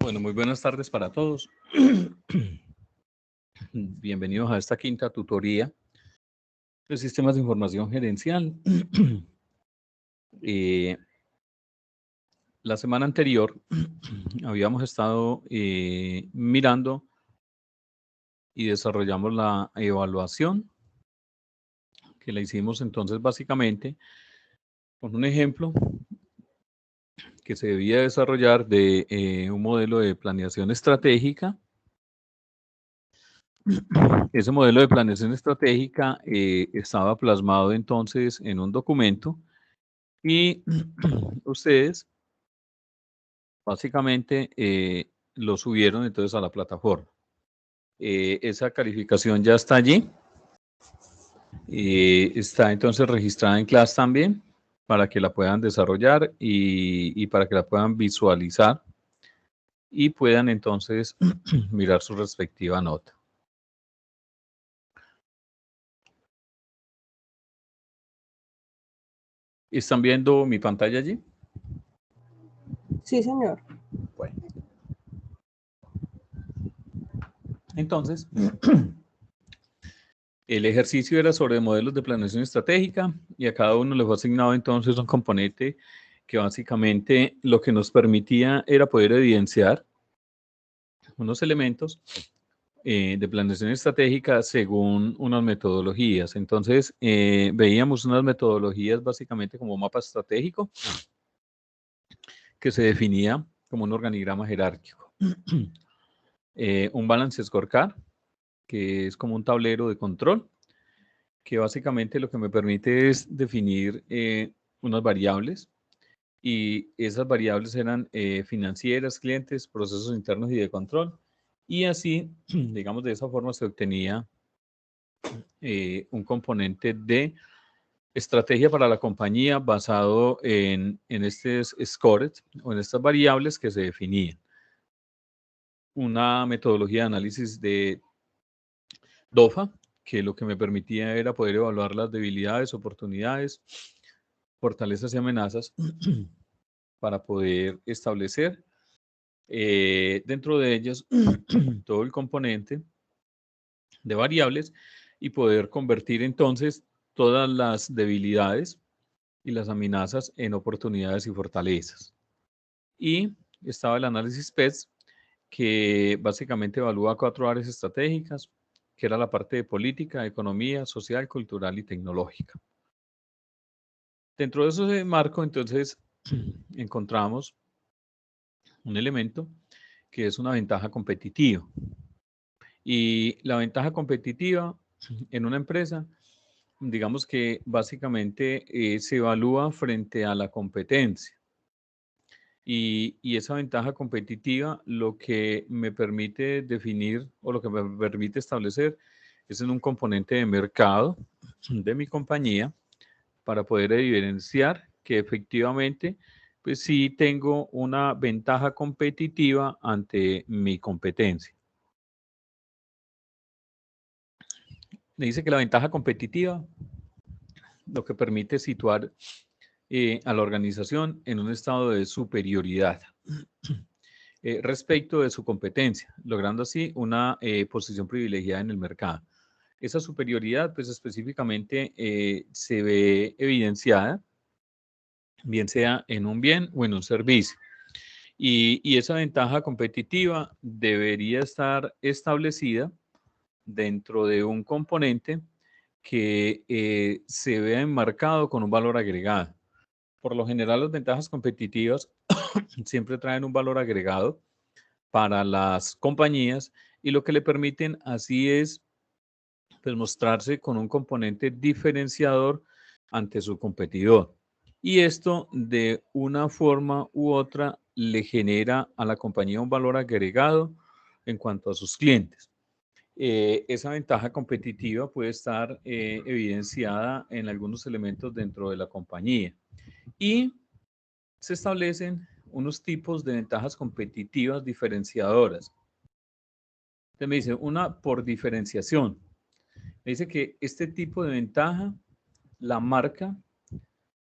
Bueno, muy buenas tardes para todos. Bienvenidos a esta quinta tutoría de sistemas de información gerencial. La semana anterior habíamos estado mirando y desarrollamos la evaluación que la hicimos entonces básicamente con un ejemplo que se debía desarrollar de un modelo de planeación estratégica. Ese modelo de planeación estratégica estaba plasmado entonces en un documento y ustedes básicamente lo subieron entonces a la plataforma. Esa calificación ya está allí. Está entonces registrada en clase también para que la puedan desarrollar y para que la puedan visualizar y puedan entonces mirar su respectiva nota. ¿Están viendo mi pantalla allí? Sí, señor. Bueno. Entonces, el ejercicio era sobre modelos de planeación estratégica y a cada uno le fue asignado entonces un componente que básicamente lo que nos permitía era poder evidenciar unos elementos de planeación estratégica según unas metodologías. Entonces, veíamos unas metodologías básicamente como mapa estratégico que se definía como un organigrama jerárquico. Un balance scorecard, que es como un tablero de control, que básicamente lo que me permite es definir unas variables y esas variables eran financieras, clientes, procesos internos y de control. Y así, digamos, de esa forma se obtenía un componente de estrategia para la compañía basado en estos scores o en estas variables que se definían. Una metodología de análisis de DOFA, que lo que me permitía era poder evaluar las debilidades, oportunidades, fortalezas y amenazas para poder establecer dentro de ellas todo el componente de variables y poder convertir entonces todas las debilidades y las amenazas en oportunidades y fortalezas. Y estaba el análisis PES, que básicamente evalúa 4 áreas estratégicas, que era la parte de política, economía, social, cultural y tecnológica. Dentro de ese marco, entonces, encontramos un elemento que es una ventaja competitiva. Y la ventaja competitiva en una empresa, digamos que básicamente se evalúa frente a la competencia. Y esa ventaja competitiva lo que me permite definir o lo que me permite establecer es en un componente de mercado de mi compañía para poder evidenciar que efectivamente, pues sí tengo una ventaja competitiva ante mi competencia. Me dice que la ventaja competitiva lo que permite situar a la organización en un estado de superioridad respecto de su competencia, logrando así una posición privilegiada en el mercado. Esa superioridad, pues específicamente se ve evidenciada, bien sea en un bien o en un servicio. Y esa ventaja competitiva debería estar establecida dentro de un componente que se vea enmarcado con un valor agregado. Por lo general, las ventajas competitivas siempre traen un valor agregado para las compañías y lo que le permiten así es pues, mostrarse con un componente diferenciador ante su competidor. Y esto de una forma u otra le genera a la compañía un valor agregado en cuanto a sus clientes. Esa ventaja competitiva puede estar evidenciada en algunos elementos dentro de la compañía y se establecen unos tipos de ventajas competitivas diferenciadoras. Entonces me dice una por diferenciación. Me dice que este tipo de ventaja la marca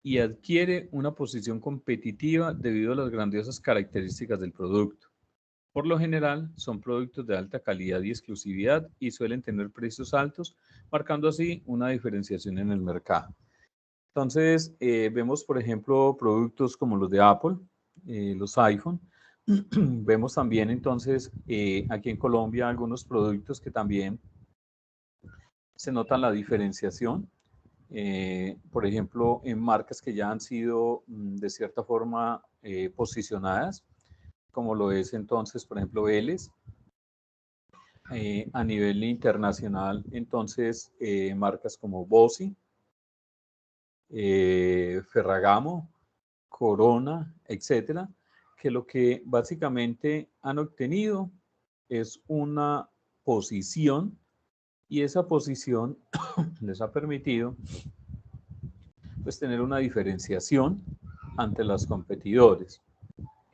y adquiere una posición competitiva debido a las grandiosas características del producto. Por lo general, son productos de alta calidad y exclusividad y suelen tener precios altos, marcando así una diferenciación en el mercado. Entonces, vemos, por ejemplo, productos como los de Apple, los iPhone. Vemos también, entonces, aquí en Colombia algunos productos que también se nota la diferenciación. Por ejemplo, en marcas que ya han sido de cierta forma posicionadas, como lo es entonces, por ejemplo, Vélez. A nivel internacional, entonces, marcas como Bossi, Ferragamo, Corona, etcétera, que lo que básicamente han obtenido es una posición y esa posición les ha permitido pues tener una diferenciación ante los competidores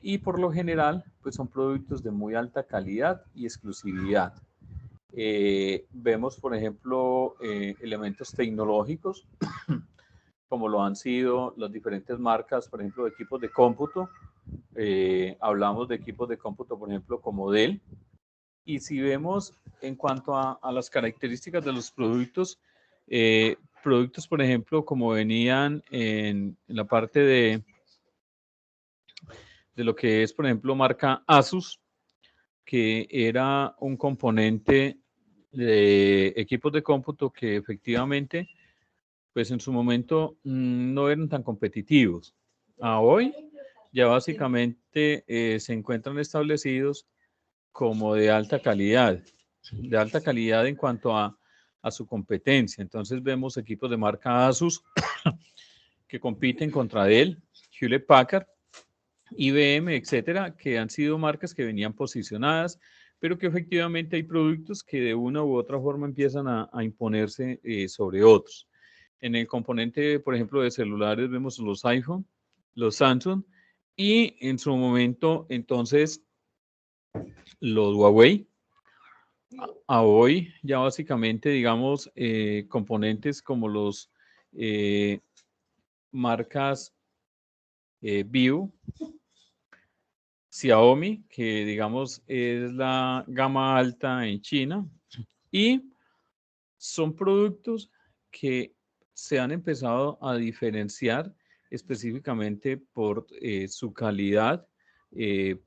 y por lo general pues son productos de muy alta calidad y exclusividad. Vemos, por ejemplo, elementos tecnológicos, como lo han sido las diferentes marcas, por ejemplo, de equipos de cómputo. Hablamos de equipos de cómputo, por ejemplo, como Dell. Y si vemos en cuanto a las características de los productos, productos, por ejemplo, como venían en la parte de lo que es, por ejemplo, marca Asus, que era un componente de equipos de cómputo que efectivamente, pues en su momento no eran tan competitivos. A hoy ya básicamente se encuentran establecidos como de alta calidad en cuanto a su competencia. Entonces vemos equipos de marca Asus que compiten contra Dell, Hewlett Packard, IBM, etcétera, que han sido marcas que venían posicionadas, pero que efectivamente hay productos que de una u otra forma empiezan a imponerse sobre otros. En el componente, por ejemplo, de celulares vemos los iPhone, los Samsung y en su momento, entonces, los Huawei. A hoy ya básicamente, digamos, componentes como los marcas Vivo, Xiaomi, que digamos es la gama alta en China, y son productos que se han empezado a diferenciar específicamente por su calidad,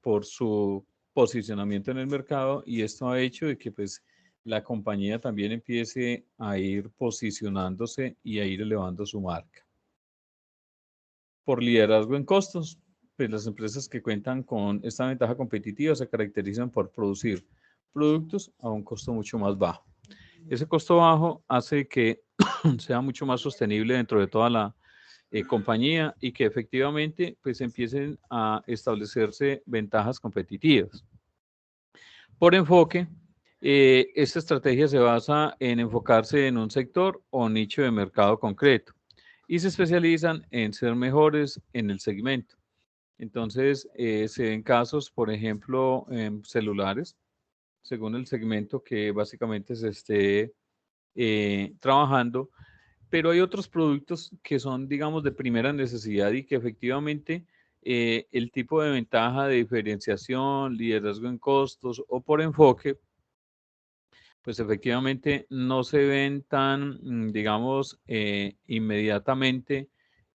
por su posicionamiento en el mercado, y esto ha hecho de que pues la compañía también empiece a ir posicionándose y a ir elevando su marca. Por liderazgo en costos, pues las empresas que cuentan con esta ventaja competitiva se caracterizan por producir productos a un costo mucho más bajo. Ese costo bajo hace que sea mucho más sostenible dentro de toda la compañía y que efectivamente pues empiecen a establecerse ventajas competitivas. Por enfoque, esta estrategia se basa en enfocarse en un sector o nicho de mercado concreto y se especializan en ser mejores en el segmento. Entonces, se ven casos, por ejemplo, en celulares, según el segmento que básicamente se esté trabajando, pero hay otros productos que son, digamos, de primera necesidad y que efectivamente el tipo de ventaja de diferenciación, liderazgo en costos o por enfoque, pues efectivamente no se ven tan, digamos, inmediatamente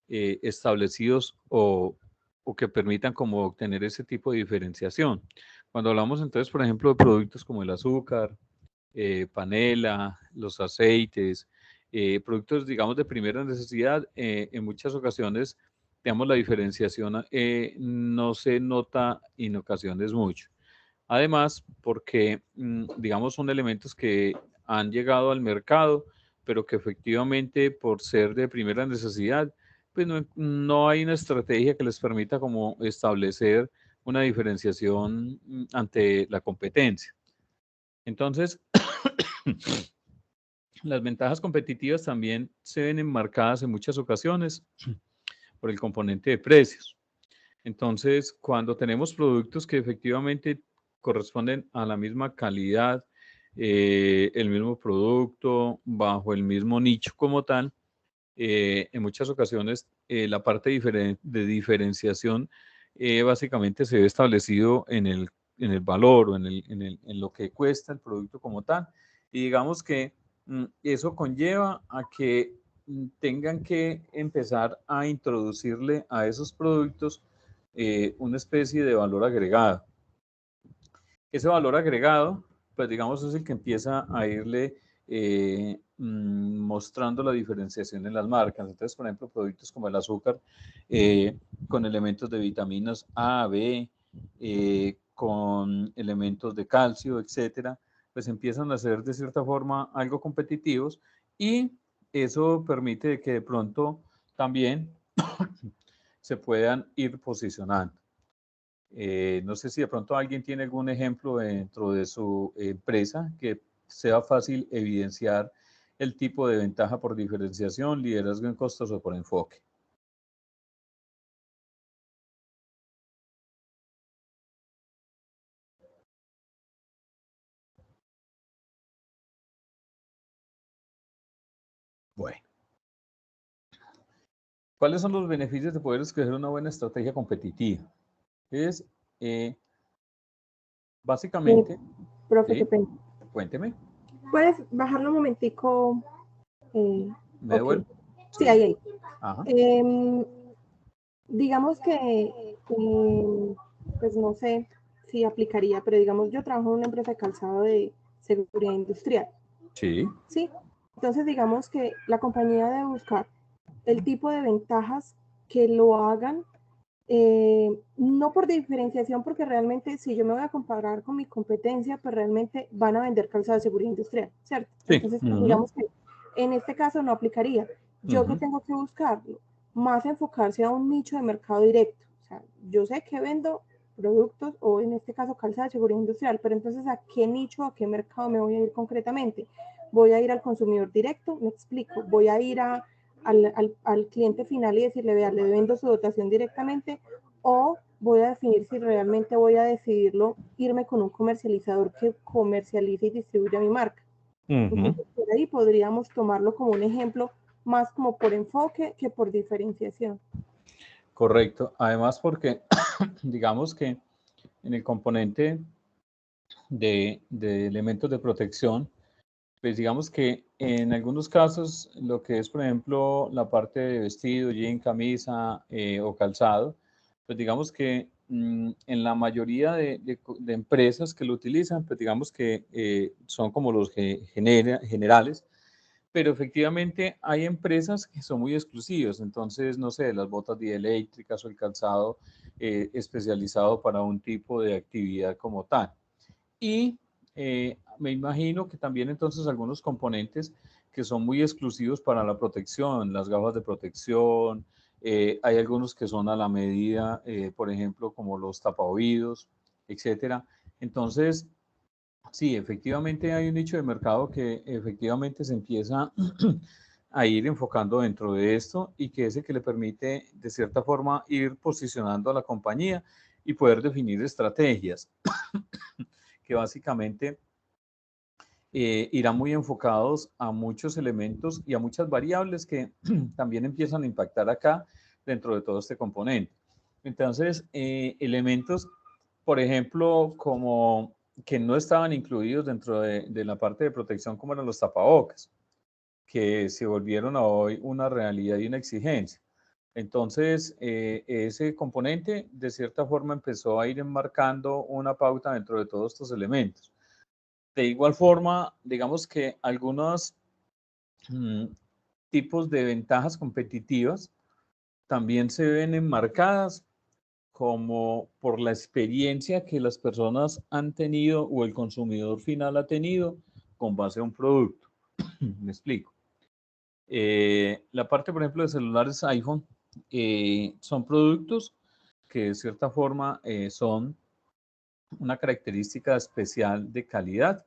establecidos o que permitan como obtener ese tipo de diferenciación. Cuando hablamos entonces, por ejemplo, de productos como el azúcar, panela, los aceites, productos, digamos, de primera necesidad, en muchas ocasiones, digamos, la diferenciación no se nota en ocasiones mucho. Además, porque, digamos, son elementos que han llegado al mercado, pero que efectivamente, por ser de primera necesidad, pues no hay una estrategia que les permita como establecer una diferenciación ante la competencia. Entonces, las ventajas competitivas también se ven enmarcadas en muchas ocasiones por el componente de precios. Entonces, cuando tenemos productos que efectivamente corresponden a la misma calidad, el mismo producto, bajo el mismo nicho como tal, en muchas ocasiones la parte de diferenciación básicamente se ve establecido en el el valor o en lo que cuesta el producto como tal. Y digamos que eso conlleva a que tengan que empezar a introducirle a esos productos una especie de valor agregado. Ese valor agregado, pues digamos, es el que empieza a irle mostrando la diferenciación en las marcas. Entonces, por ejemplo, productos como el azúcar con elementos de vitaminas A, B, con elementos de calcio, etcétera, pues empiezan a ser de cierta forma algo competitivos y eso permite que de pronto también se puedan ir posicionando. No sé si de pronto alguien tiene algún ejemplo dentro de su empresa que sea fácil evidenciar el tipo de ventaja por diferenciación, liderazgo en costos o por enfoque. Bueno, ¿cuáles son los beneficios de poder escoger una buena estrategia competitiva? Es básicamente, Profe, qué ¿sí? pena. Cuénteme. ¿Puedes bajarlo un momentico? ¿Me Ok. devuelvo? Sí, Sí. ahí. Ajá. Digamos que, pues no sé si aplicaría, pero digamos, yo trabajo en una empresa de calzado de seguridad industrial. Sí. Sí. Entonces, digamos que la compañía debe buscar el tipo de ventajas que lo hagan, no por diferenciación, porque realmente si yo me voy a comparar con mi competencia, pues realmente van a vender calzado de seguridad industrial, ¿cierto? Sí. Entonces, digamos que en este caso no aplicaría. Yo que tengo que buscarlo, más enfocarse a un nicho de mercado directo. O sea, yo sé que vendo productos, o en este caso calzado de seguridad industrial, pero entonces ¿a qué nicho, a qué mercado me voy a ir concretamente? Voy a ir al consumidor directo, me explico, voy a ir al cliente final y decirle, vea, le vendo su dotación directamente, o voy a definir si realmente voy a decidirlo, irme con un comercializador que comercialice y distribuya mi marca. Entonces, por ahí podríamos tomarlo como un ejemplo, más como por enfoque que por diferenciación. Correcto. Además, porque digamos que en el componente de elementos de protección, pues digamos que en algunos casos lo que es, por ejemplo, la parte de vestido, jean, camisa o calzado, pues digamos que en la mayoría de empresas que lo utilizan, pues digamos que son como los generales, pero efectivamente hay empresas que son muy exclusivas, entonces, no sé, las botas dieléctricas o el calzado especializado para un tipo de actividad como tal. Y me imagino que también entonces algunos componentes que son muy exclusivos para la protección, las gafas de protección, hay algunos que son a la medida, por ejemplo, como los tapaoídos, etcétera. Entonces, sí, efectivamente hay un nicho de mercado que efectivamente se empieza a ir enfocando dentro de esto y que es el que le permite de cierta forma ir posicionando a la compañía y poder definir estrategias que básicamente irán muy enfocados a muchos elementos y a muchas variables que también empiezan a impactar acá dentro de todo este componente. Entonces, elementos, por ejemplo, como que no estaban incluidos dentro de la parte de protección, como eran los tapabocas, que se volvieron a hoy una realidad y una exigencia. Entonces, ese componente de cierta forma empezó a ir enmarcando una pauta dentro de todos estos elementos. De igual forma, digamos que algunos tipos de ventajas competitivas también se ven enmarcadas como por la experiencia que las personas han tenido o el consumidor final ha tenido con base a un producto. Me explico. La parte, por ejemplo, de celulares iPhone son productos que de cierta forma son una característica especial de calidad,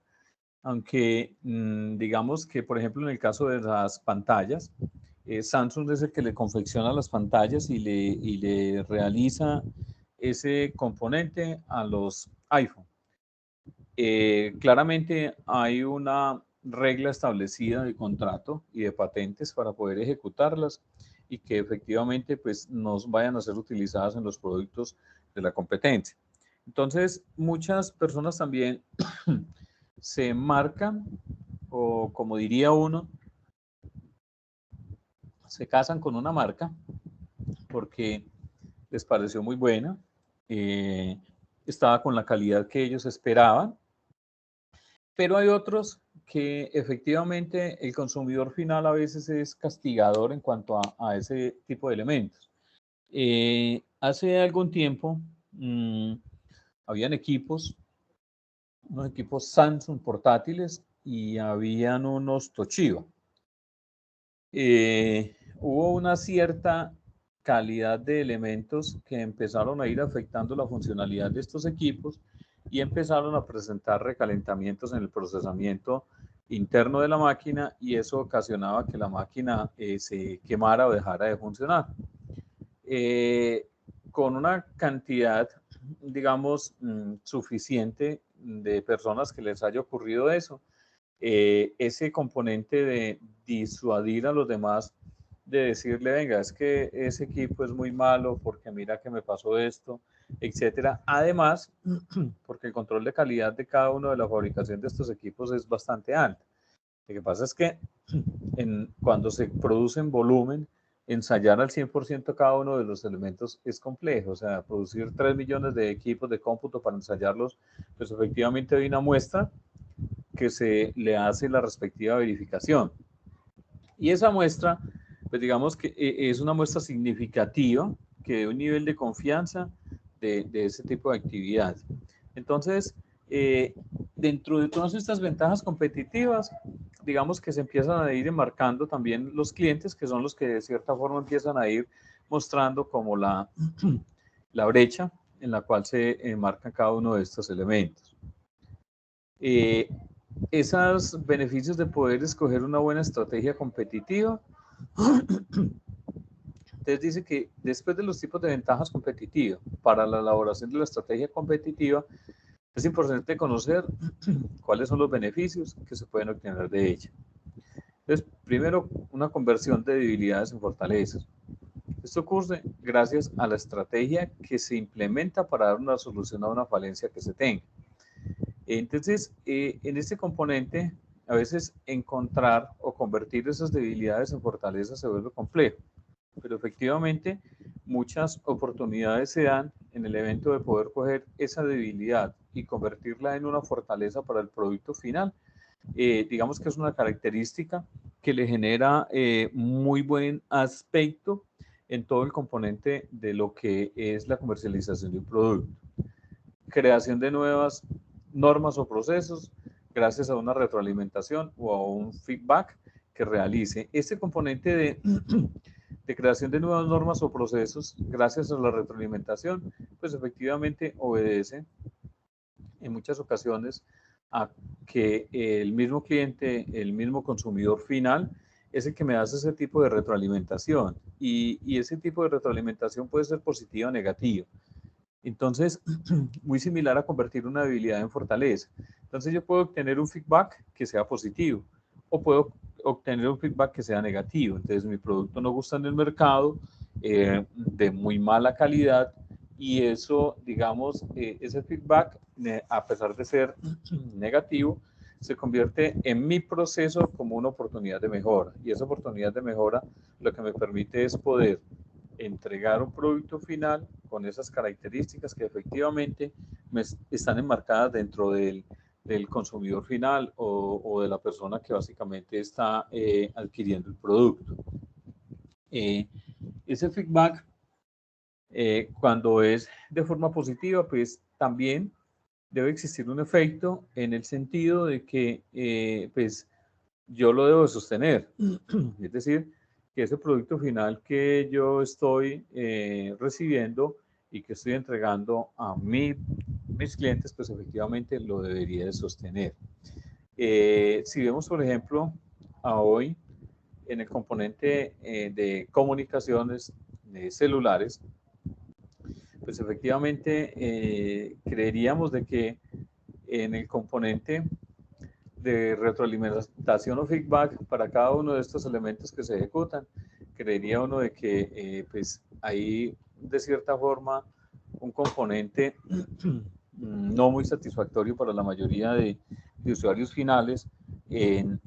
aunque digamos que, por ejemplo, en el caso de las pantallas, Samsung es el que le confecciona las pantallas y le realiza ese componente a los iPhone. Claramente hay una regla establecida de contrato y de patentes para poder ejecutarlas y que efectivamente pues nos vayan a ser utilizadas en los productos de la competencia. Entonces, muchas personas también se marcan, o como diría uno, se casan con una marca porque les pareció muy buena, estaba con la calidad que ellos esperaban, pero hay otros que efectivamente el consumidor final a veces es castigador en cuanto a ese tipo de elementos. Hace algún tiempo habían unos equipos Samsung portátiles y habían unos Toshiba. Hubo una cierta calidad de elementos que empezaron a ir afectando la funcionalidad de estos equipos y empezaron a presentar recalentamientos en el procesamiento interno de la máquina, y eso ocasionaba que la máquina se quemara o dejara de funcionar. Con una cantidad, digamos, suficiente de personas que les haya ocurrido eso, ese componente de disuadir a los demás, de decirle, venga, es que ese equipo es muy malo porque mira que me pasó esto, etcétera. Además, porque el control de calidad de cada uno de la fabricación de estos equipos es bastante alto. Lo que pasa es que cuando se produce en volumen, ensayar al 100% cada uno de los elementos es complejo. O sea, producir 3 millones de equipos de cómputo para ensayarlos, pues efectivamente hay una muestra que se le hace la respectiva verificación. Y esa muestra, pues digamos que es una muestra significativa que dé un nivel de confianza de ese tipo de actividad. Entonces, dentro de todas estas ventajas competitivas, digamos que se empiezan a ir enmarcando también los clientes, que son los que de cierta forma empiezan a ir mostrando como la brecha en la cual se enmarcan cada uno de estos elementos. Esos beneficios de poder escoger una buena estrategia competitiva. Entonces dice que después de los tipos de ventajas competitivas para la elaboración de la estrategia competitiva, es importante conocer cuáles son los beneficios que se pueden obtener de ella. Entonces, primero, una conversión de debilidades en fortalezas. Esto ocurre gracias a la estrategia que se implementa para dar una solución a una falencia que se tenga. Entonces, en este componente, a veces encontrar o convertir esas debilidades en fortalezas se vuelve complejo, pero efectivamente muchas oportunidades se dan en el evento de poder coger esa debilidad y convertirla en una fortaleza para el producto final. Digamos que es una característica que le genera muy buen aspecto en todo el componente de lo que es la comercialización de un producto. Creación de nuevas normas o procesos gracias a una retroalimentación o a un feedback que realice. Este componente de creación de nuevas normas o procesos gracias a la retroalimentación, pues efectivamente obedece en muchas ocasiones a que el mismo cliente, el mismo consumidor final, es el que me hace ese tipo de retroalimentación, y ese tipo de retroalimentación puede ser positiva o negativa. Entonces, muy similar a convertir una debilidad en fortaleza. Entonces, yo puedo obtener un feedback que sea positivo o puedo obtener un feedback que sea negativo. Entonces, mi producto no gusta en el mercado, de muy mala calidad, y eso, digamos, ese feedback, a pesar de ser negativo, se convierte en mi proceso como una oportunidad de mejora. Y esa oportunidad de mejora lo que me permite es poder entregar un producto final con esas características que efectivamente están enmarcadas dentro del consumidor final o de la persona que básicamente está adquiriendo el producto. Ese feedback, cuando es de forma positiva, pues también debe existir un efecto en el sentido de que pues yo lo debo sostener. Es decir, que ese producto final que yo estoy recibiendo y que estoy entregando a mis clientes, pues efectivamente lo debería de sostener. Si vemos, por ejemplo, a hoy en el componente de comunicaciones celulares, pues efectivamente creeríamos de que en el componente de retroalimentación o feedback para cada uno de estos elementos que se ejecutan, creería uno de que pues hay de cierta forma un componente no muy satisfactorio para la mayoría de usuarios finales en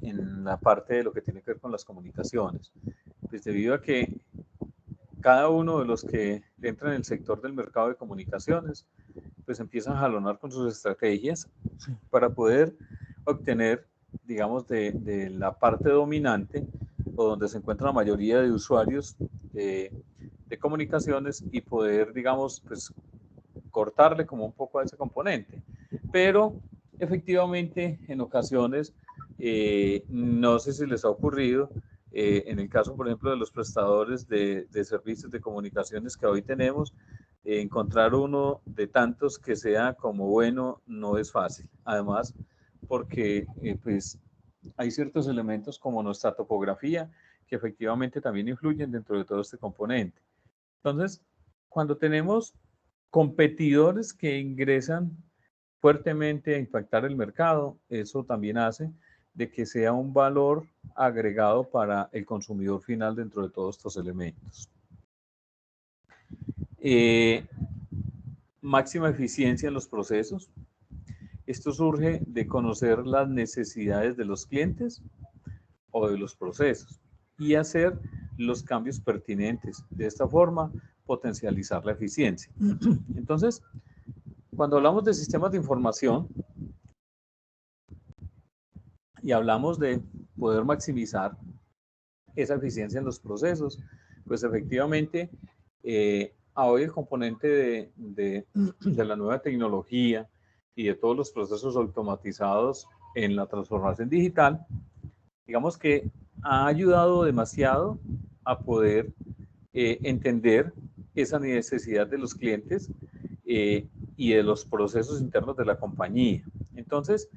la parte de lo que tiene que ver con las comunicaciones. Pues debido a que cada uno de los que entran en el sector del mercado de comunicaciones, pues empiezan a jalonar con sus estrategias para poder obtener, digamos, de la parte dominante o donde se encuentra la mayoría de usuarios de comunicaciones y poder, digamos, pues cortarle como un poco a ese componente. Pero efectivamente, en ocasiones, no sé si les ha ocurrido, en el caso, por ejemplo, de los prestadores de servicios de comunicaciones que hoy tenemos, encontrar uno de tantos que sea como bueno no es fácil. Además, porque pues hay ciertos elementos como nuestra topografía que efectivamente también influyen dentro de todo este componente. Entonces, cuando tenemos competidores que ingresan fuertemente a impactar el mercado, eso también hace de que sea un valor agregado para el consumidor final dentro de todos estos elementos. Máxima eficiencia en los procesos. Esto surge de conocer las necesidades de los clientes o de los procesos y hacer los cambios pertinentes. De esta forma, potencializar la eficiencia. Entonces, cuando hablamos de sistemas de información y hablamos de poder maximizar esa eficiencia en los procesos, pues efectivamente, hoy el componente de la nueva tecnología y de todos los procesos automatizados en la transformación digital, digamos que ha ayudado demasiado a poder entender esa necesidad de los clientes y de los procesos internos de la compañía. Entonces,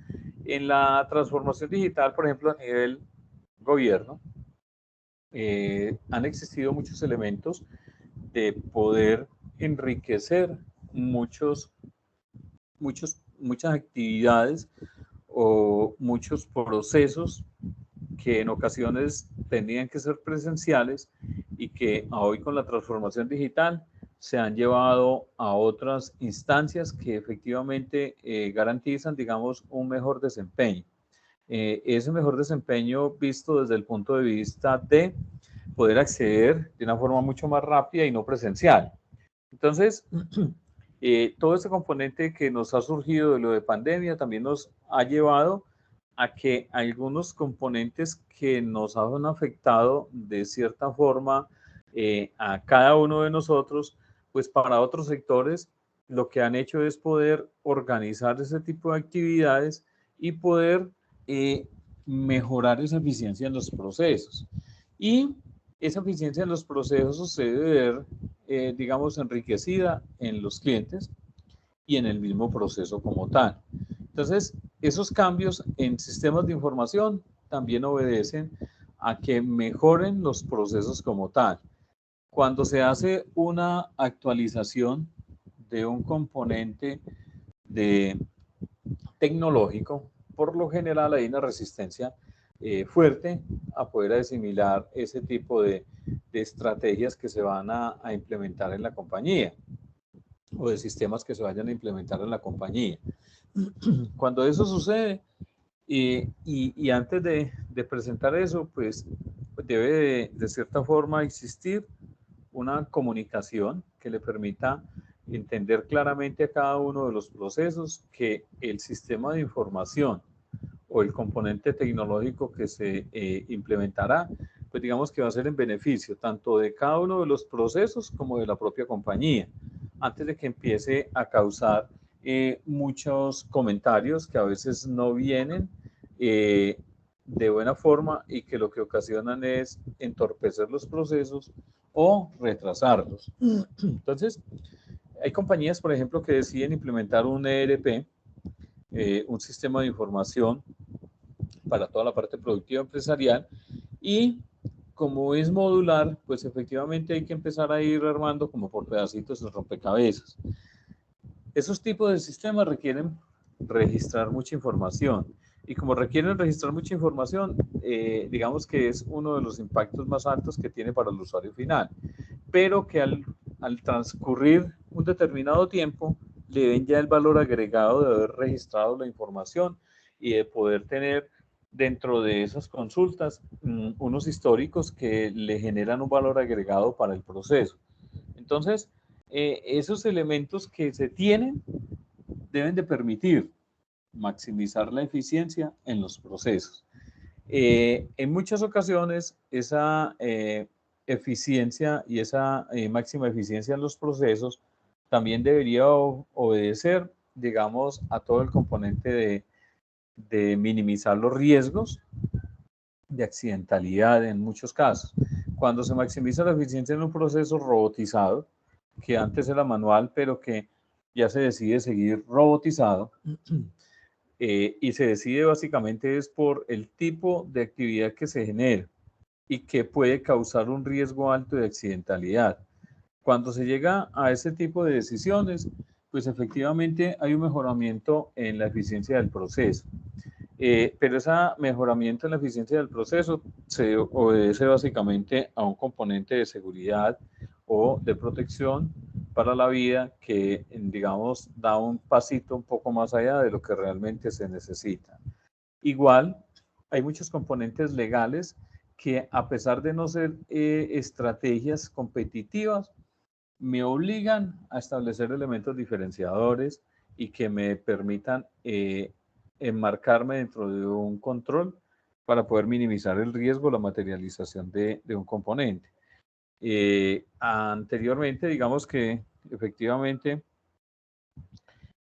en la transformación digital, por ejemplo, a nivel gobierno, han existido muchos elementos de poder enriquecer muchas actividades o muchos procesos que en ocasiones tenían que ser presenciales y que hoy con la transformación digital se han llevado a otras instancias que efectivamente garantizan, digamos, un mejor desempeño. Ese mejor desempeño visto desde el punto de vista de poder acceder de una forma mucho más rápida y no presencial. Entonces, todo este componente que nos ha surgido de lo de pandemia también nos ha llevado a que algunos componentes que nos han afectado de cierta forma a cada uno de nosotros, pues para otros sectores lo que han hecho es poder organizar ese tipo de actividades y poder mejorar esa eficiencia en los procesos. Y esa eficiencia en los procesos se debe ver, digamos, enriquecida en los clientes y en el mismo proceso como tal. Entonces, esos cambios en sistemas de información también obedecen a que mejoren los procesos como tal. Cuando se hace una actualización de un componente de tecnológico, por lo general hay una resistencia fuerte a poder asimilar ese tipo de estrategias que se van a implementar en la compañía o de sistemas que se vayan a implementar en la compañía. Cuando eso sucede, y antes de presentar eso, pues debe de cierta forma existir una comunicación que le permita entender claramente a cada uno de los procesos que el sistema de información o el componente tecnológico que se implementará, pues digamos que va a ser en beneficio tanto de cada uno de los procesos como de la propia compañía, antes de que empiece a causar muchos comentarios que a veces no vienen de buena forma y que lo que ocasionan es entorpecer los procesos o retrasarlos. Entonces, hay compañías, por ejemplo, que deciden implementar un ERP, un sistema de información para toda la parte productiva empresarial, y como es modular, pues efectivamente hay que empezar a ir armando como por pedacitos de rompecabezas. Esos tipos de sistemas requieren registrar mucha información, y como requieren registrar mucha información, digamos que es uno de los impactos más altos que tiene para el usuario final, pero que al transcurrir un determinado tiempo le ven ya el valor agregado de haber registrado la información y de poder tener dentro de esas consultas unos históricos que le generan un valor agregado para el proceso. Entonces, esos elementos que se tienen deben de permitir maximizar la eficiencia en los procesos. En muchas ocasiones, esa eficiencia y esa máxima eficiencia en los procesos también debería obedecer, digamos, a todo el componente de minimizar los riesgos de accidentalidad en muchos casos. Cuando se maximiza la eficiencia en un proceso robotizado, que antes era manual, pero que ya se decide seguir robotizado, y se decide básicamente es por el tipo de actividad que se genera y que puede causar un riesgo alto de accidentalidad. Cuando se llega a ese tipo de decisiones, pues efectivamente hay un mejoramiento en la eficiencia del proceso. Pero ese mejoramiento en la eficiencia del proceso se obedece básicamente a un componente de seguridad o de protección para la vida que, digamos, da un pasito un poco más allá de lo que realmente se necesita. Igual, hay muchos componentes legales que, a pesar de no ser estrategias competitivas, me obligan a establecer elementos diferenciadores y que me permitan enmarcarme dentro de un control para poder minimizar el riesgo, la materialización de un componente. Anteriormente, digamos que efectivamente,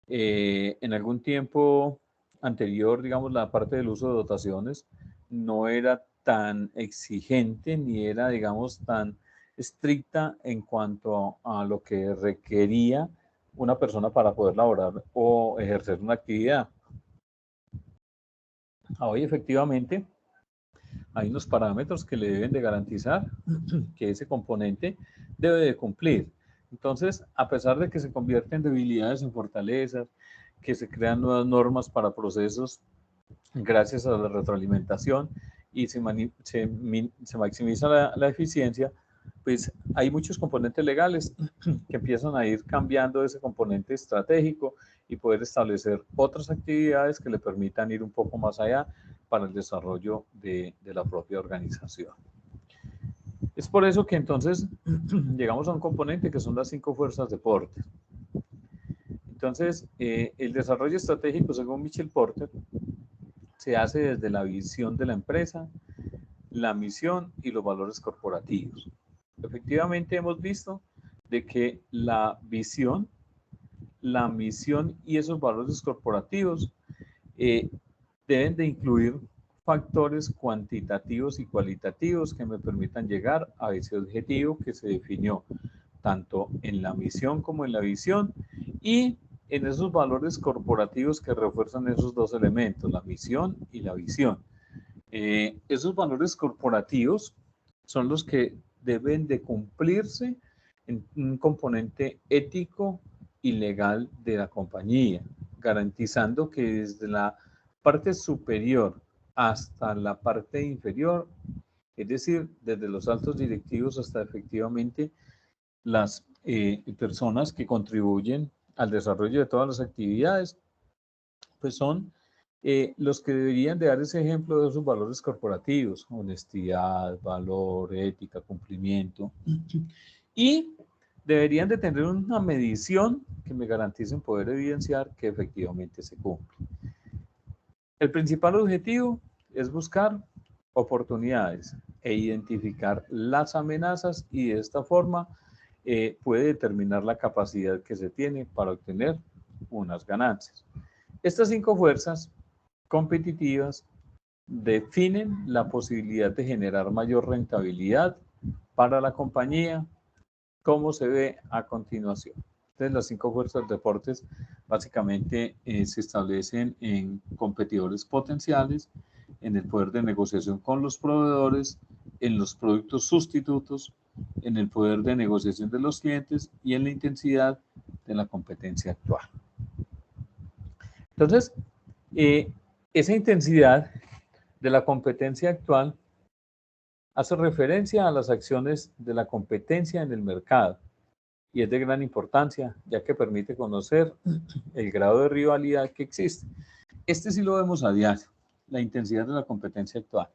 en algún tiempo anterior, digamos, la parte del uso de dotaciones no era tan exigente ni era, digamos, tan estricta en cuanto a lo que requería una persona para poder laborar o ejercer una actividad. Hoy efectivamente hay unos parámetros que le deben de garantizar que ese componente debe de cumplir. Entonces, a pesar de que se convierten debilidades en fortalezas, que se crean nuevas normas para procesos gracias a la retroalimentación y se maximiza la eficiencia, pues hay muchos componentes legales que empiezan a ir cambiando ese componente estratégico y poder establecer otras actividades que le permitan ir un poco más allá para el desarrollo de la propia organización. Es por eso que entonces llegamos a un componente que son las 5 fuerzas de Porter. Entonces, el desarrollo estratégico, según Michel Porter, se hace desde la visión de la empresa, la misión y los valores corporativos. Efectivamente, hemos visto de que la visión, la misión y esos valores corporativos deben de incluir factores cuantitativos y cualitativos que me permitan llegar a ese objetivo que se definió tanto en la misión como en la visión y en esos valores corporativos que refuerzan esos dos elementos, la misión y la visión. Esos valores corporativos son los que deben de cumplirse en un componente ético y legal de la compañía, garantizando que desde la parte superior hasta la parte inferior, es decir, desde los altos directivos hasta efectivamente las personas que contribuyen al desarrollo de todas las actividades, pues son los que deberían de dar ese ejemplo de esos valores corporativos, honestidad, valor, ética, cumplimiento, y deberían de tener una medición que me garanticen poder evidenciar que efectivamente se cumple. El principal objetivo es buscar oportunidades e identificar las amenazas y de esta forma puede determinar la capacidad que se tiene para obtener unas ganancias. Estas 5 fuerzas competitivas definen la posibilidad de generar mayor rentabilidad para la compañía, como se ve a continuación. Entonces, las 5 fuerzas de deportes básicamente se establecen en competidores potenciales, en el poder de negociación con los proveedores, en los productos sustitutos, en el poder de negociación de los clientes y en la intensidad de la competencia actual. Entonces, esa intensidad de la competencia actual hace referencia a las acciones de la competencia en el mercado y es de gran importancia, ya que permite conocer el grado de rivalidad que existe. Este sí lo vemos a diario, la intensidad de la competencia actual.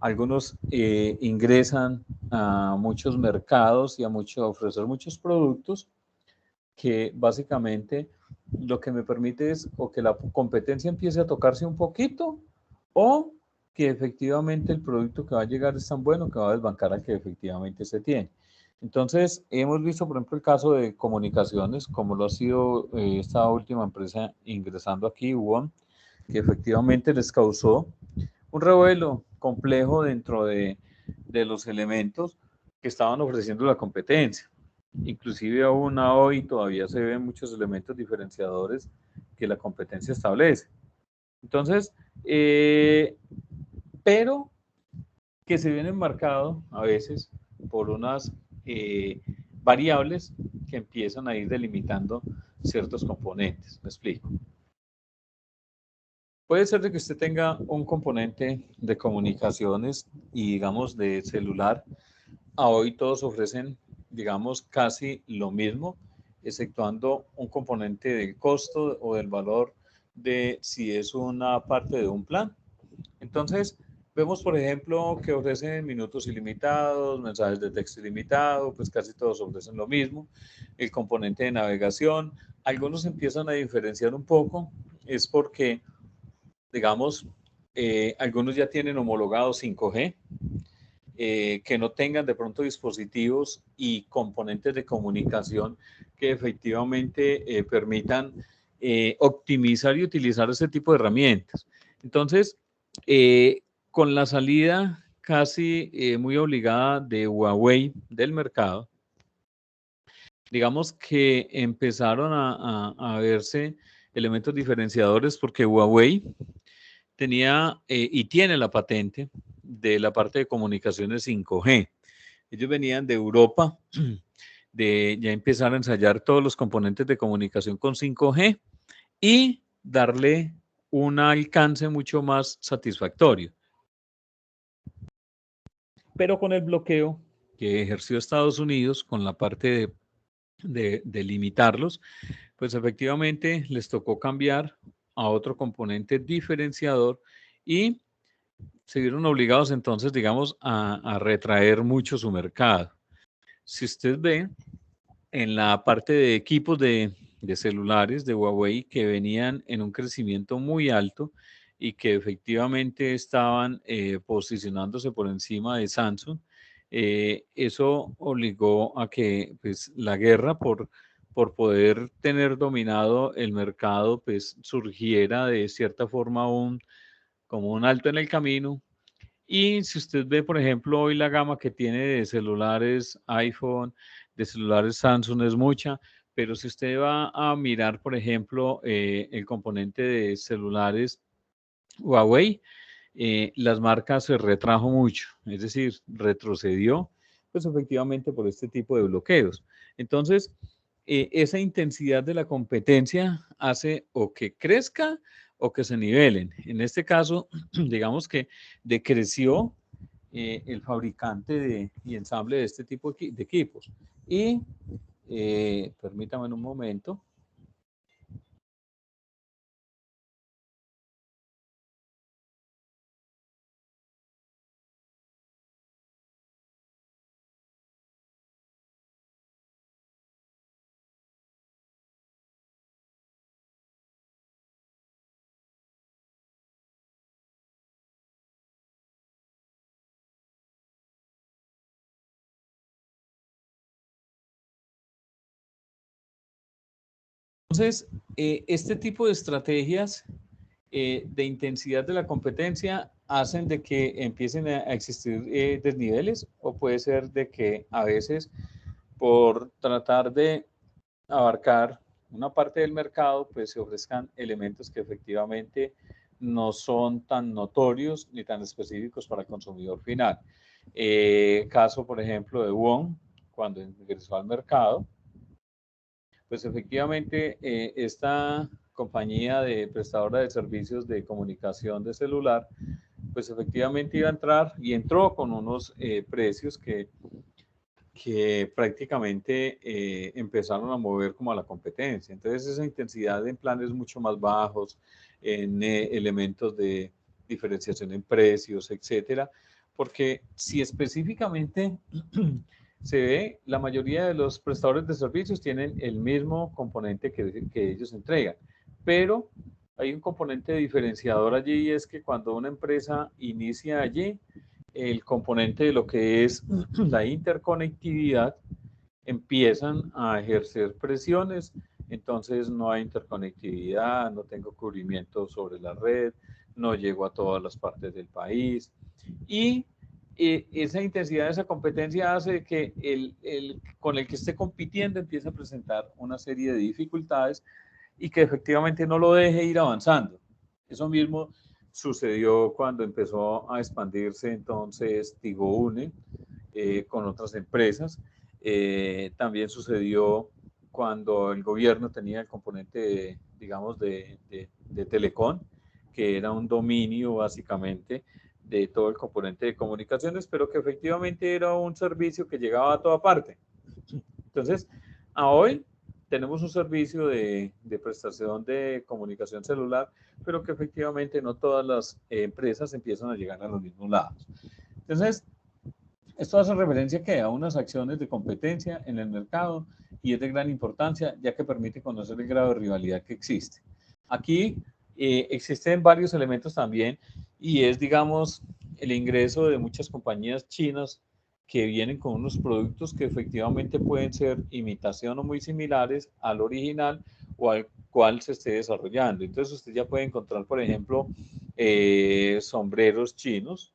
Algunos ingresan a muchos mercados y a ofrecer muchos productos que básicamente lo que me permite es o que la competencia empiece a tocarse un poquito o que efectivamente el producto que va a llegar es tan bueno que va a desbancar al que efectivamente se tiene. Entonces, hemos visto, por ejemplo, el caso de comunicaciones, como lo ha sido esta última empresa ingresando aquí, UON, que efectivamente les causó un revuelo complejo dentro de los elementos que estaban ofreciendo la competencia. Inclusive aún hoy todavía se ven muchos elementos diferenciadores que la competencia establece. Entonces, pero que se viene enmarcado a veces por unas variables que empiezan a ir delimitando ciertos componentes. Me explico. Puede ser de que usted tenga un componente de comunicaciones y digamos de celular. A hoy todos ofrecen, digamos, casi lo mismo, exceptuando un componente del costo o del valor de si es una parte de un plan. Entonces, vemos, por ejemplo, que ofrecen minutos ilimitados, mensajes de texto ilimitado, pues casi todos ofrecen lo mismo. El componente de navegación, algunos empiezan a diferenciar un poco, es porque, digamos, algunos ya tienen homologado 5G, que no tengan de pronto dispositivos y componentes de comunicación que efectivamente permitan optimizar y utilizar ese tipo de herramientas. Entonces, con la salida casi muy obligada de Huawei del mercado, digamos que empezaron a verse elementos diferenciadores porque Huawei tenía y tiene la patente de la parte de comunicaciones 5G. Ellos venían de Europa, de ya empezar a ensayar todos los componentes de comunicación con 5G y darle un alcance mucho más satisfactorio. Pero con el bloqueo que ejerció Estados Unidos con la parte de limitarlos, pues efectivamente les tocó cambiar a otro componente diferenciador y se vieron obligados entonces, digamos, a retraer mucho su mercado. Si usted ve en la parte de equipos de celulares de Huawei que venían en un crecimiento muy alto y que efectivamente estaban posicionándose por encima de Samsung, eso obligó a que pues, la guerra por poder tener dominado el mercado, pues surgiera de cierta forma como un alto en el camino. Y si usted ve, por ejemplo, hoy la gama que tiene de celulares iPhone, de celulares Samsung es mucha, pero si usted va a mirar, por ejemplo, el componente de celulares Huawei, las marcas se retrajo mucho, es decir, retrocedió, pues efectivamente por este tipo de bloqueos. Entonces, esa intensidad de la competencia hace o que crezca o que se nivelen. En este caso, digamos que decreció el fabricante y ensamble de este tipo de equipos. Y permítame un momento. Entonces, este tipo de estrategias de intensidad de la competencia hacen de que empiecen a existir desniveles o puede ser de que a veces por tratar de abarcar una parte del mercado, pues se ofrezcan elementos que efectivamente no son tan notorios ni tan específicos para el consumidor final. Caso, por ejemplo, de WOM, cuando ingresó al mercado, pues efectivamente esta compañía de prestadora de servicios de comunicación de celular, pues efectivamente iba a entrar y entró con unos precios que que prácticamente empezaron a mover como a la competencia. Entonces esa intensidad en planes mucho más bajos, en elementos de diferenciación en precios, etcétera, porque si específicamente se ve, la mayoría de los prestadores de servicios tienen el mismo componente que ellos entregan, pero hay un componente diferenciador allí y es que cuando una empresa inicia allí, el componente de lo que es la interconectividad, empiezan a ejercer presiones, entonces no hay interconectividad, no tengo cubrimiento sobre la red, no llego a todas las partes del país y esa intensidad, esa competencia hace que con el que esté compitiendo empiece a presentar una serie de dificultades y que efectivamente no lo deje ir avanzando. Eso mismo sucedió cuando empezó a expandirse entonces Tigo Une con otras empresas. También sucedió cuando el gobierno tenía el componente, digamos, de Telecom, que era un dominio básicamente de todo el componente de comunicaciones, pero que efectivamente era un servicio que llegaba a toda parte. Entonces, a hoy tenemos un servicio de prestación de comunicación celular, pero que efectivamente no todas las empresas empiezan a llegar a los mismos lados. Entonces, esto hace referencia que a unas acciones de competencia en el mercado y es de gran importancia, ya que permite conocer el grado de rivalidad que existe. Aquí existen varios elementos también y es, digamos, el ingreso de muchas compañías chinas que vienen con unos productos que efectivamente pueden ser imitación o muy similares al original o al cual se esté desarrollando. Entonces usted ya puede encontrar, por ejemplo, sombreros chinos,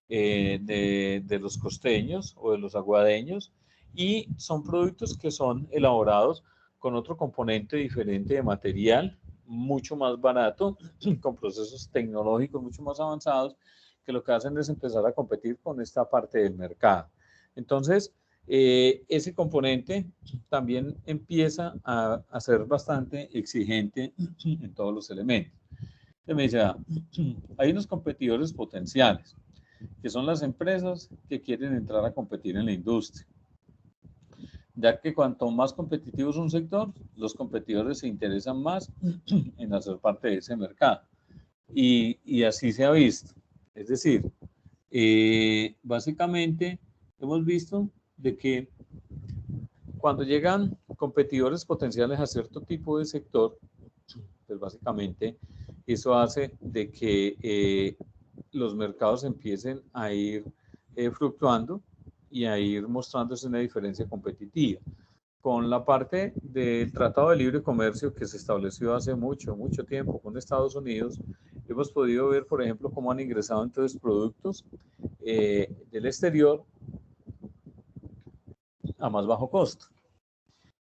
de los costeños o de los aguadeños y son productos que son elaborados con otro componente diferente de material, mucho más barato, con procesos tecnológicos mucho más avanzados, que lo que hacen es empezar a competir con esta parte del mercado. Entonces, ese componente también empieza a ser bastante exigente en todos los elementos. Entonces me dice, hay unos competidores potenciales, que son las empresas que quieren entrar a competir en la industria, ya que cuanto más competitivo es un sector, los competidores se interesan más en hacer parte de ese mercado. Y así se ha visto. Es decir, básicamente hemos visto de que cuando llegan competidores potenciales a cierto tipo de sector, pues básicamente eso hace de que los mercados empiecen a ir fluctuando y a ir mostrándose una diferencia competitiva. Con la parte del Tratado de Libre Comercio que se estableció hace mucho tiempo con Estados Unidos, hemos podido ver, por ejemplo, cómo han ingresado entonces productos del exterior a más bajo costo.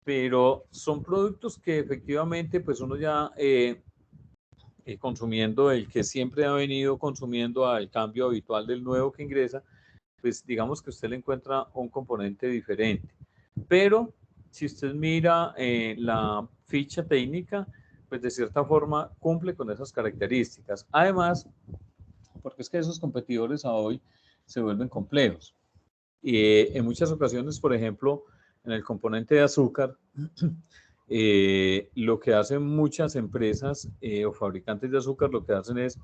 Pero son productos que efectivamente, pues uno ya consumiendo el que siempre ha venido consumiendo al cambio habitual del nuevo que ingresa, pues digamos que usted le encuentra un componente diferente. Pero si usted mira la ficha técnica, pues de cierta forma cumple con esas características. Además, porque es que esos competidores a hoy se vuelven complejos. Y en muchas ocasiones, por ejemplo, en el componente de azúcar, lo que hacen muchas empresas o fabricantes de azúcar, lo que hacen es,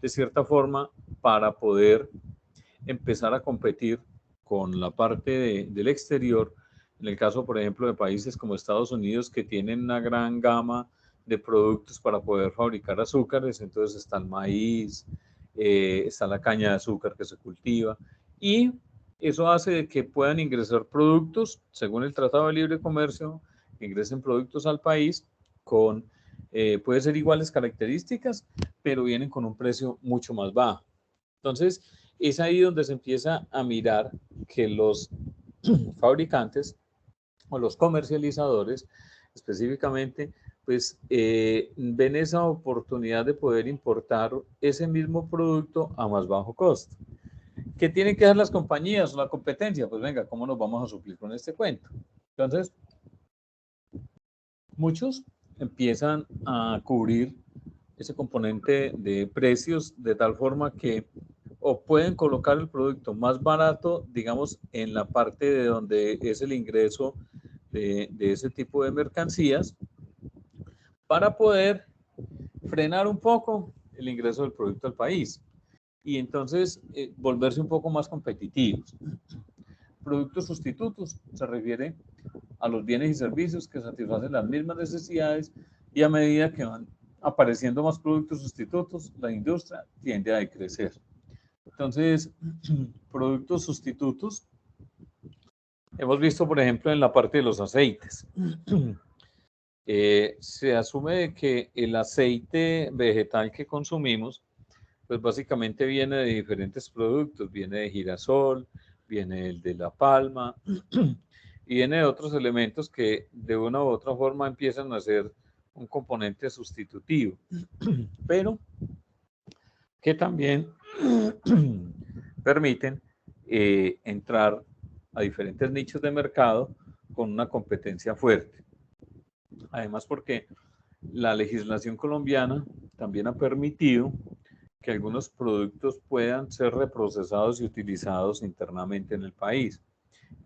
de cierta forma, para poder empezar a competir con la parte del exterior, en el caso, por ejemplo, de países como Estados Unidos, que tienen una gran gama de productos para poder fabricar azúcares, entonces está el maíz, está la caña de azúcar que se cultiva, y eso hace de que puedan ingresar productos, según el Tratado de Libre Comercio, que ingresen productos al país con, puede ser iguales características, pero vienen con un precio mucho más bajo. Entonces, es ahí donde se empieza a mirar que los fabricantes o los comercializadores específicamente, pues ven esa oportunidad de poder importar ese mismo producto a más bajo costo. ¿Qué tienen que hacer las compañías o la competencia? Pues venga, ¿cómo nos vamos a suplir con este cuento? Entonces, muchos empiezan a cubrir ese componente de precios de tal forma que o pueden colocar el producto más barato, digamos, en la parte de donde es el ingreso de ese tipo de mercancías, para poder frenar un poco el ingreso del producto al país y entonces volverse un poco más competitivos. Productos sustitutos se refiere a los bienes y servicios que satisfacen las mismas necesidades y a medida que van apareciendo más productos sustitutos, la industria tiende a decrecer. Entonces, productos sustitutos, hemos visto, por ejemplo, en la parte de los aceites. Se asume que el aceite vegetal que consumimos, pues básicamente viene de diferentes productos, viene de girasol, viene el de la palma y viene de otros elementos que de una u otra forma empiezan a ser un componente sustitutivo, pero que también permiten entrar a diferentes nichos de mercado con una competencia fuerte. Además, porque la legislación colombiana también ha permitido que algunos productos puedan ser reprocesados y utilizados internamente en el país.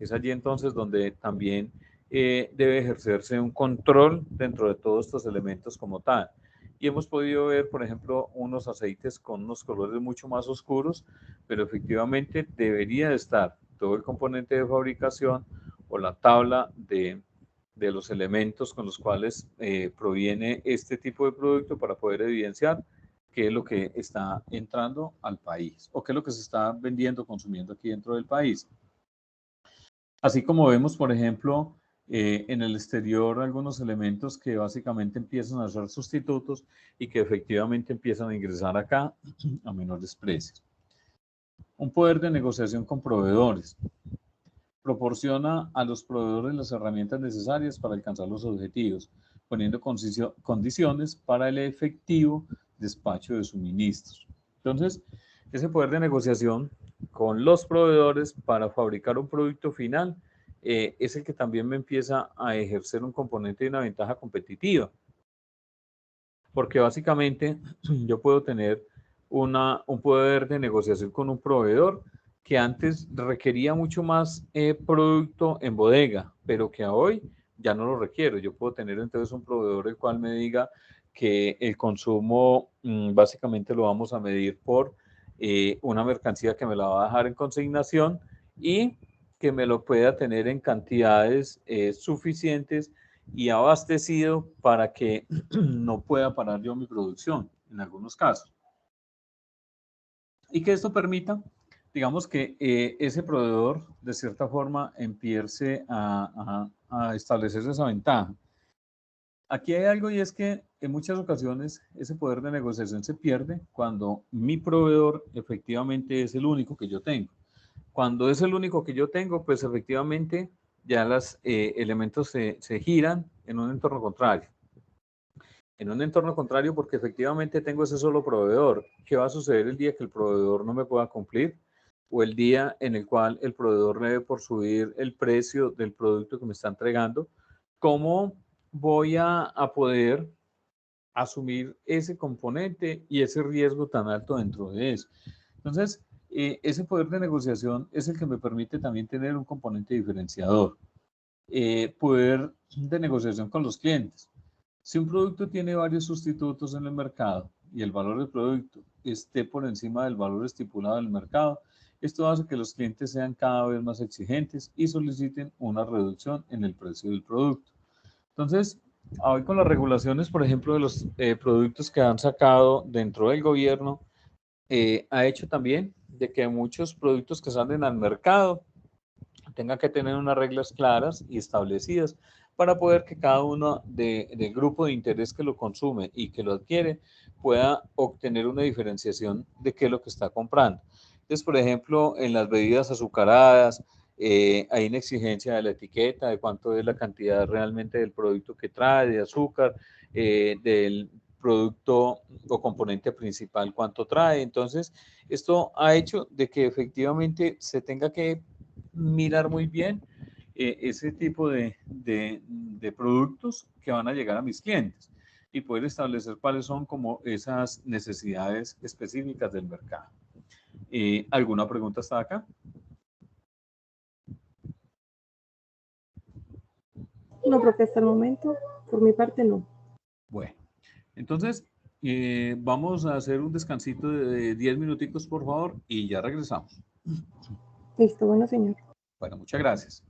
Es allí entonces donde también debe ejercerse un control dentro de todos estos elementos como tal. Y hemos podido ver, por ejemplo, unos aceites con unos colores mucho más oscuros, pero efectivamente debería estar todo el componente de fabricación o la tabla de los elementos con los cuales proviene este tipo de producto para poder evidenciar qué es lo que está entrando al país o qué es lo que se está vendiendo, consumiendo aquí dentro del país. Así como vemos, por ejemplo, en el exterior algunos elementos que básicamente empiezan a ser sustitutos y que efectivamente empiezan a ingresar acá a menores precios. Un poder de negociación con proveedores. Proporciona a los proveedores las herramientas necesarias para alcanzar los objetivos, poniendo condiciones para el efectivo despacho de suministros. Entonces, ese poder de negociación con los proveedores para fabricar un producto final es el que también me empieza a ejercer un componente de una ventaja competitiva. Porque básicamente yo puedo tener un poder de negociación con un proveedor que antes requería mucho más producto en bodega, pero que a hoy ya no lo requiero. Yo puedo tener entonces un proveedor el cual me diga que el consumo básicamente lo vamos a medir por una mercancía que me la va a dejar en consignación y que me lo pueda tener en cantidades suficientes y abastecido para que no pueda parar yo mi producción en algunos casos. Y que esto permita, digamos, que ese proveedor de cierta forma empiece a establecer esa ventaja. Aquí hay algo y es que en muchas ocasiones ese poder de negociación se pierde cuando mi proveedor efectivamente es el único que yo tengo. Cuando es el único que yo tengo, pues efectivamente ya los elementos se giran en un entorno contrario. En un entorno contrario porque efectivamente tengo ese solo proveedor. ¿Qué va a suceder el día que el proveedor no me pueda cumplir? O el día en el cual el proveedor debe por subir el precio del producto que me está entregando. ¿Cómo voy a poder asumir ese componente y ese riesgo tan alto dentro de eso? Entonces, ese poder de negociación es el que me permite también tener un componente diferenciador. Poder de negociación con los clientes. Si un producto tiene varios sustitutos en el mercado y el valor del producto esté por encima del valor estipulado del mercado, esto hace que los clientes sean cada vez más exigentes y soliciten una reducción en el precio del producto. Entonces, hoy con las regulaciones, por ejemplo, de los productos que han sacado dentro del gobierno, ha hecho también de que muchos productos que salen al mercado tengan que tener unas reglas claras y establecidas para poder que cada uno del grupo de interés que lo consume y que lo adquiere pueda obtener una diferenciación de qué es lo que está comprando. Entonces, por ejemplo, en las bebidas azucaradas, hay una exigencia de la etiqueta, de cuánto es la cantidad realmente del producto que trae, de azúcar, del producto o componente principal, cuánto trae. Entonces, esto ha hecho de que efectivamente se tenga que mirar muy bien ese tipo de productos que van a llegar a mis clientes y poder establecer cuáles son como esas necesidades específicas del mercado. ¿Alguna pregunta hasta acá? No, profe, hasta el momento, por mi parte, no. Bueno, entonces vamos a hacer un descansito de 10 minuticos, por favor, y ya regresamos. Listo, bueno, señor. Bueno, muchas gracias.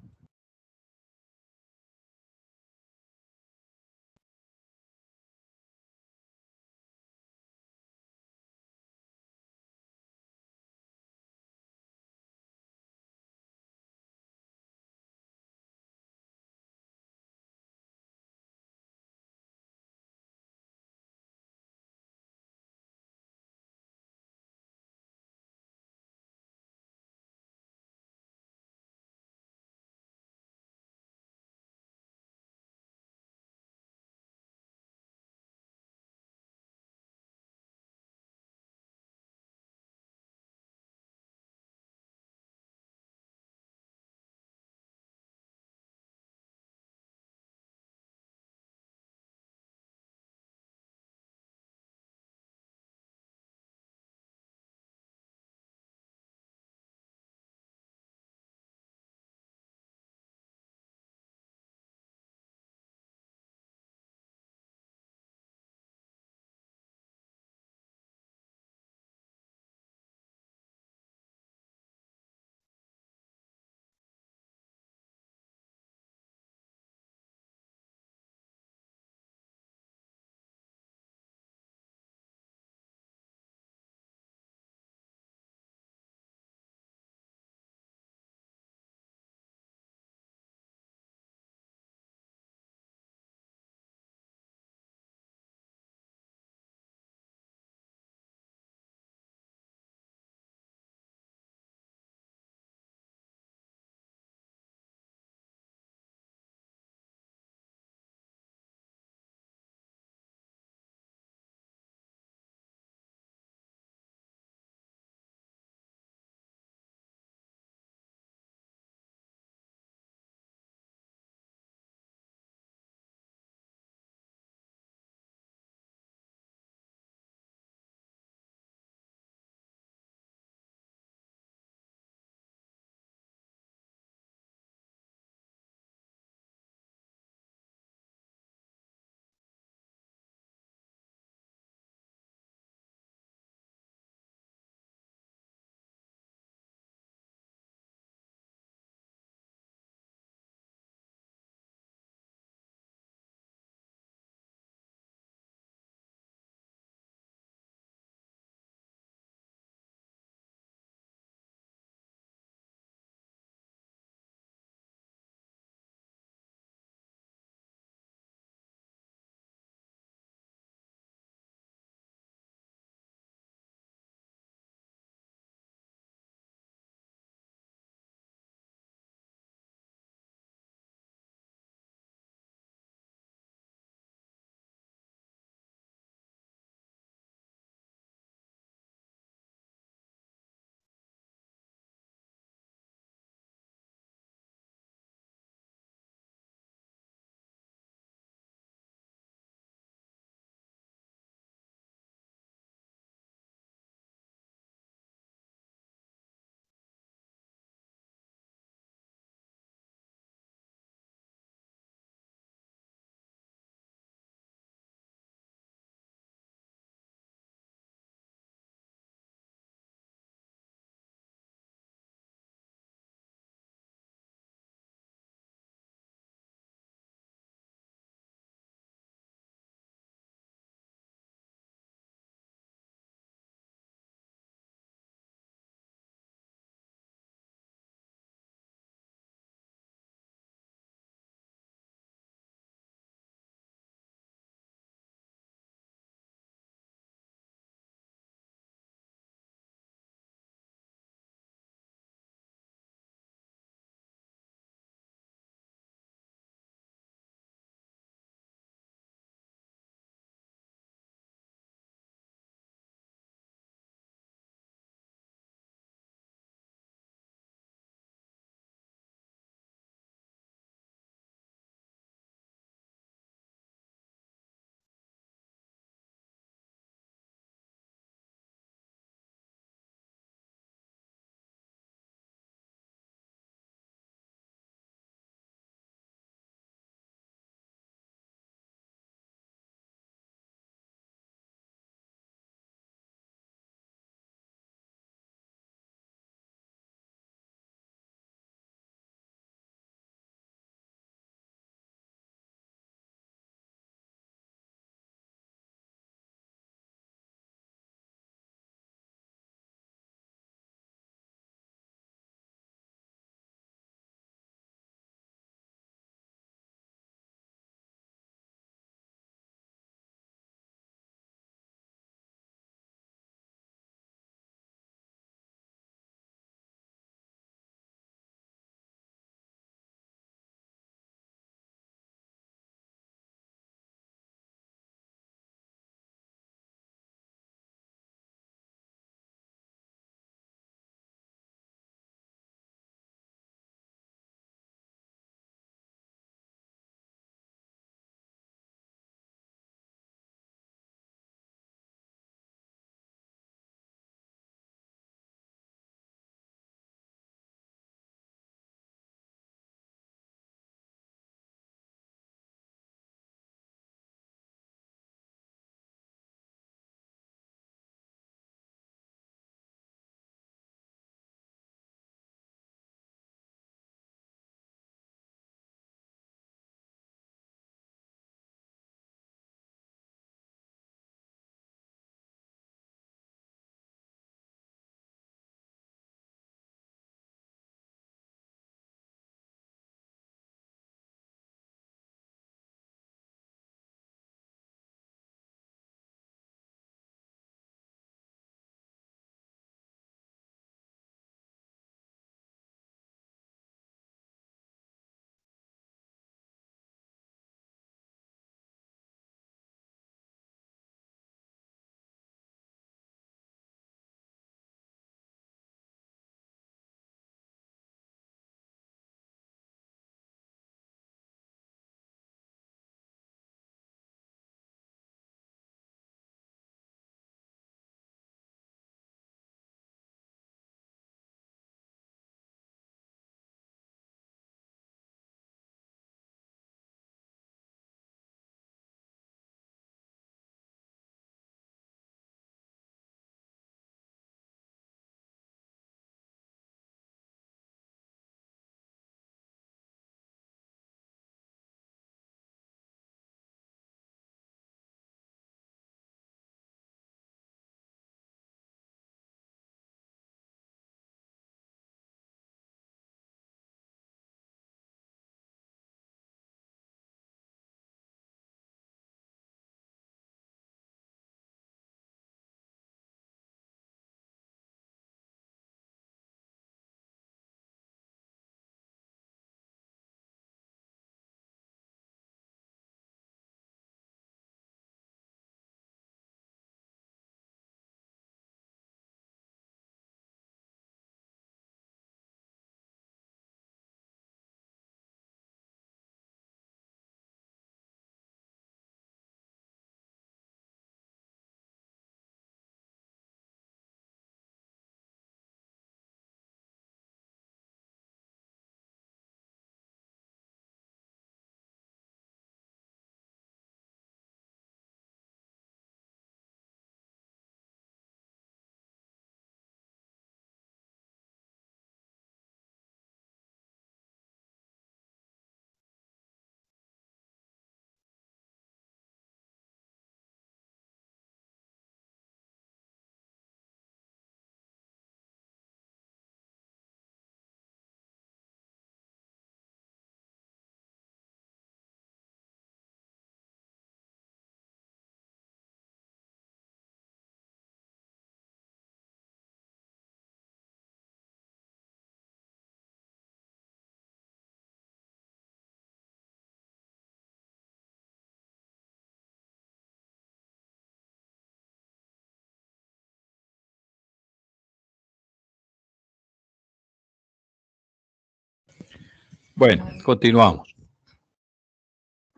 Bueno, continuamos.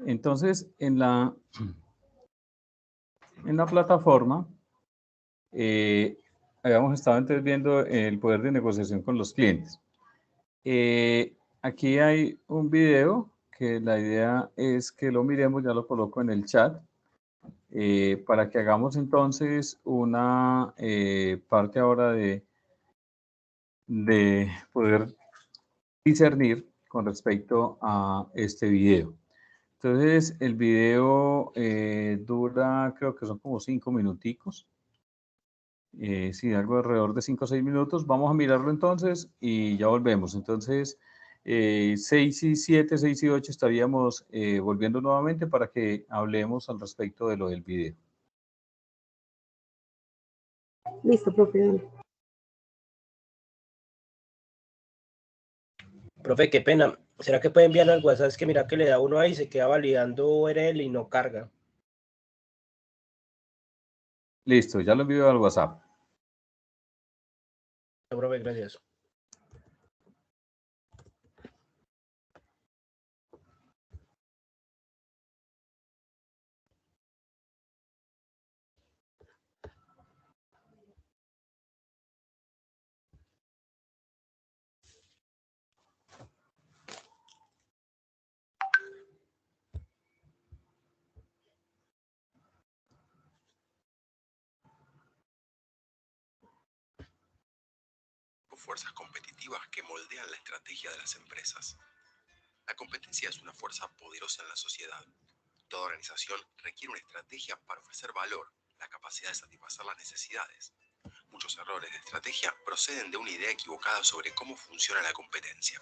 Entonces, en la plataforma, habíamos estado entonces viendo el poder de negociación con los clientes. Aquí hay un video que la idea es que lo miremos, ya lo coloco en el chat, para que hagamos entonces una parte ahora de poder discernir con respecto a este video. Entonces, el video dura, creo que son como 5 minuticos. Sí, algo alrededor de 5 o 6 minutos. Vamos a mirarlo entonces y ya volvemos. Entonces, 6 y 7, 6 y 8 estaríamos volviendo nuevamente para que hablemos al respecto de lo del video. Listo, profe. Profe, qué pena. ¿Será que puede enviarlo al WhatsApp? Es que mira que le da uno ahí y se queda validando URL y no carga. Listo, ya lo envío al WhatsApp. Profe, gracias. Fuerzas competitivas que moldean la estrategia de las empresas. La competencia es una fuerza poderosa en la sociedad. Toda organización requiere una estrategia para ofrecer valor, la capacidad de satisfacer las necesidades. Muchos errores de estrategia proceden de una idea equivocada sobre cómo funciona la competencia.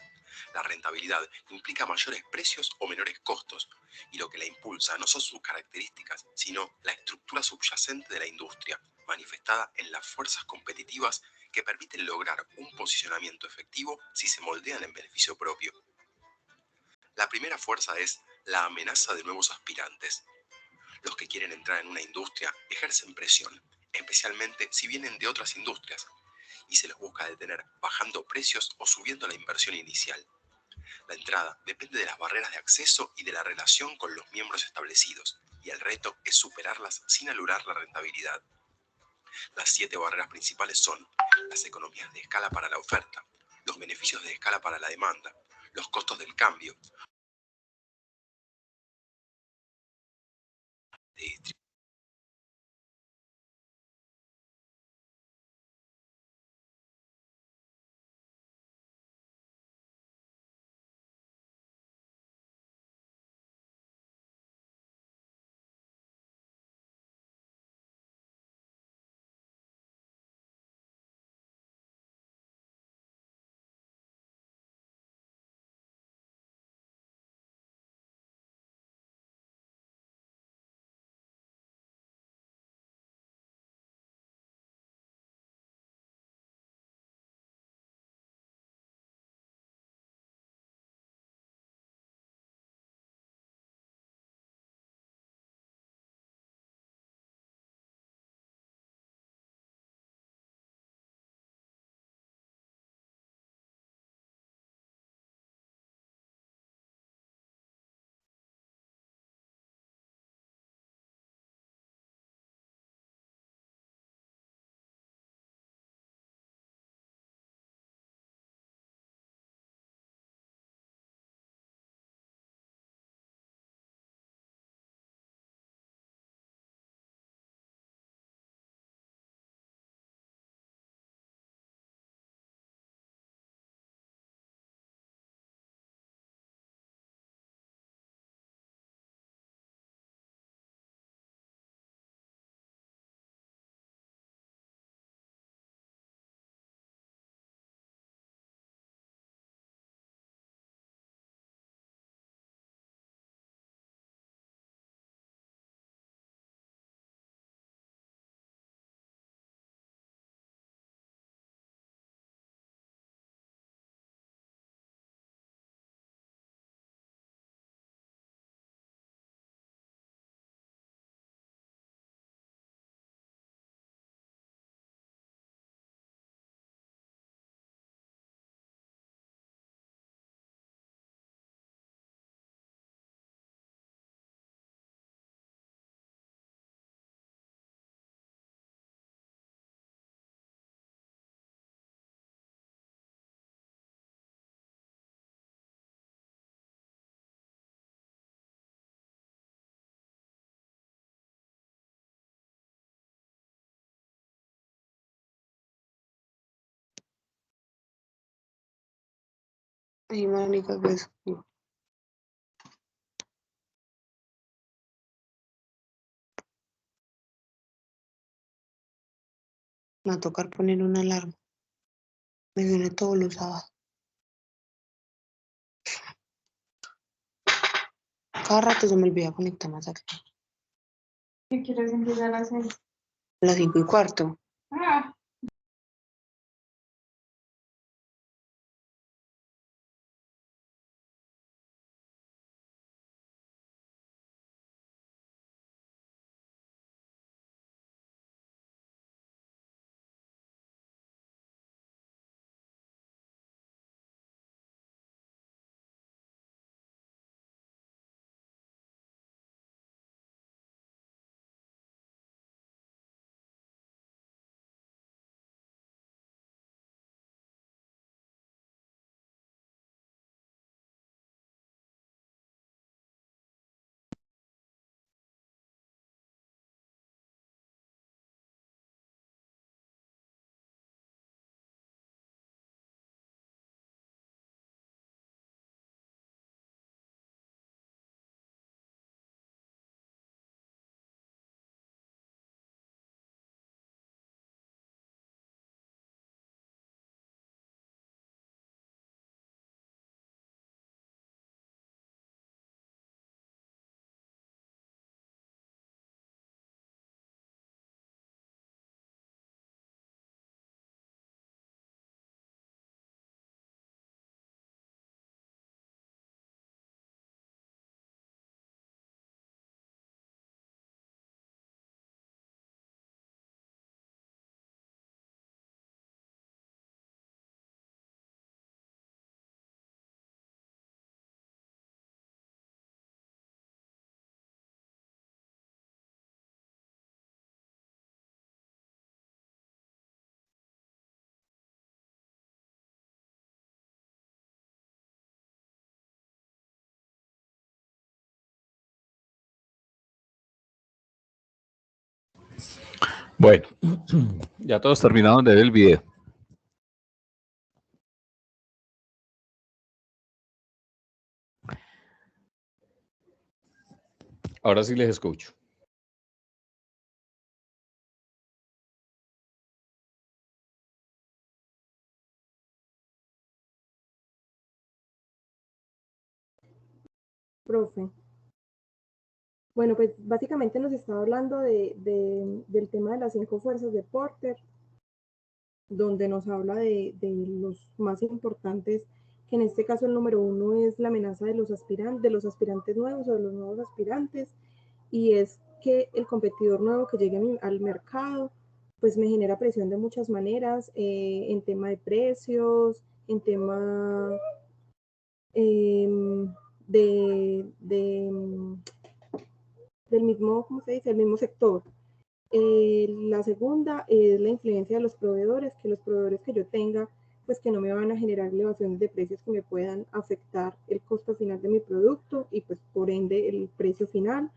La rentabilidad implica mayores precios o menores costos, y lo que la impulsa no son sus características, sino la estructura subyacente de la industria, manifestada en las fuerzas competitivas que permiten lograr un posicionamiento efectivo si se moldean en beneficio propio. La primera fuerza es la amenaza de nuevos aspirantes. Los que quieren entrar en una industria ejercen presión, especialmente si vienen de otras industrias, y se los busca detener bajando precios o subiendo la inversión inicial. La entrada depende de las barreras de acceso y de la relación con los miembros establecidos, y el reto es superarlas sin alurar la rentabilidad. Las 7 barreras principales son las economías de escala para la oferta, los beneficios de escala para la demanda, los costos del cambio, de Ay, marica, pues. Me va a tocar poner una alarma. Me viene todos los sábados. Cada rato se me olvida conectar más aquí. ¿Qué quieres empezar a hacer? A las 5:15. Ah, Bueno, ya todos terminaron de ver el video. Ahora sí les escucho. Profe. Bueno, pues básicamente nos estaba hablando del tema de las 5 fuerzas de Porter, donde nos habla de los más importantes, que en este caso el número 1 es la amenaza de los aspirantes nuevos o de los nuevos aspirantes, y es que el competidor nuevo que llegue al mercado, pues me genera presión de muchas maneras, en tema de precios, en tema de del mismo, ¿cómo se dice? El mismo sector. La segunda es la influencia de los proveedores, que los proveedores que yo tenga, pues que no me van a generar elevaciones de precios que me puedan afectar el costo final de mi producto y pues por ende el precio final,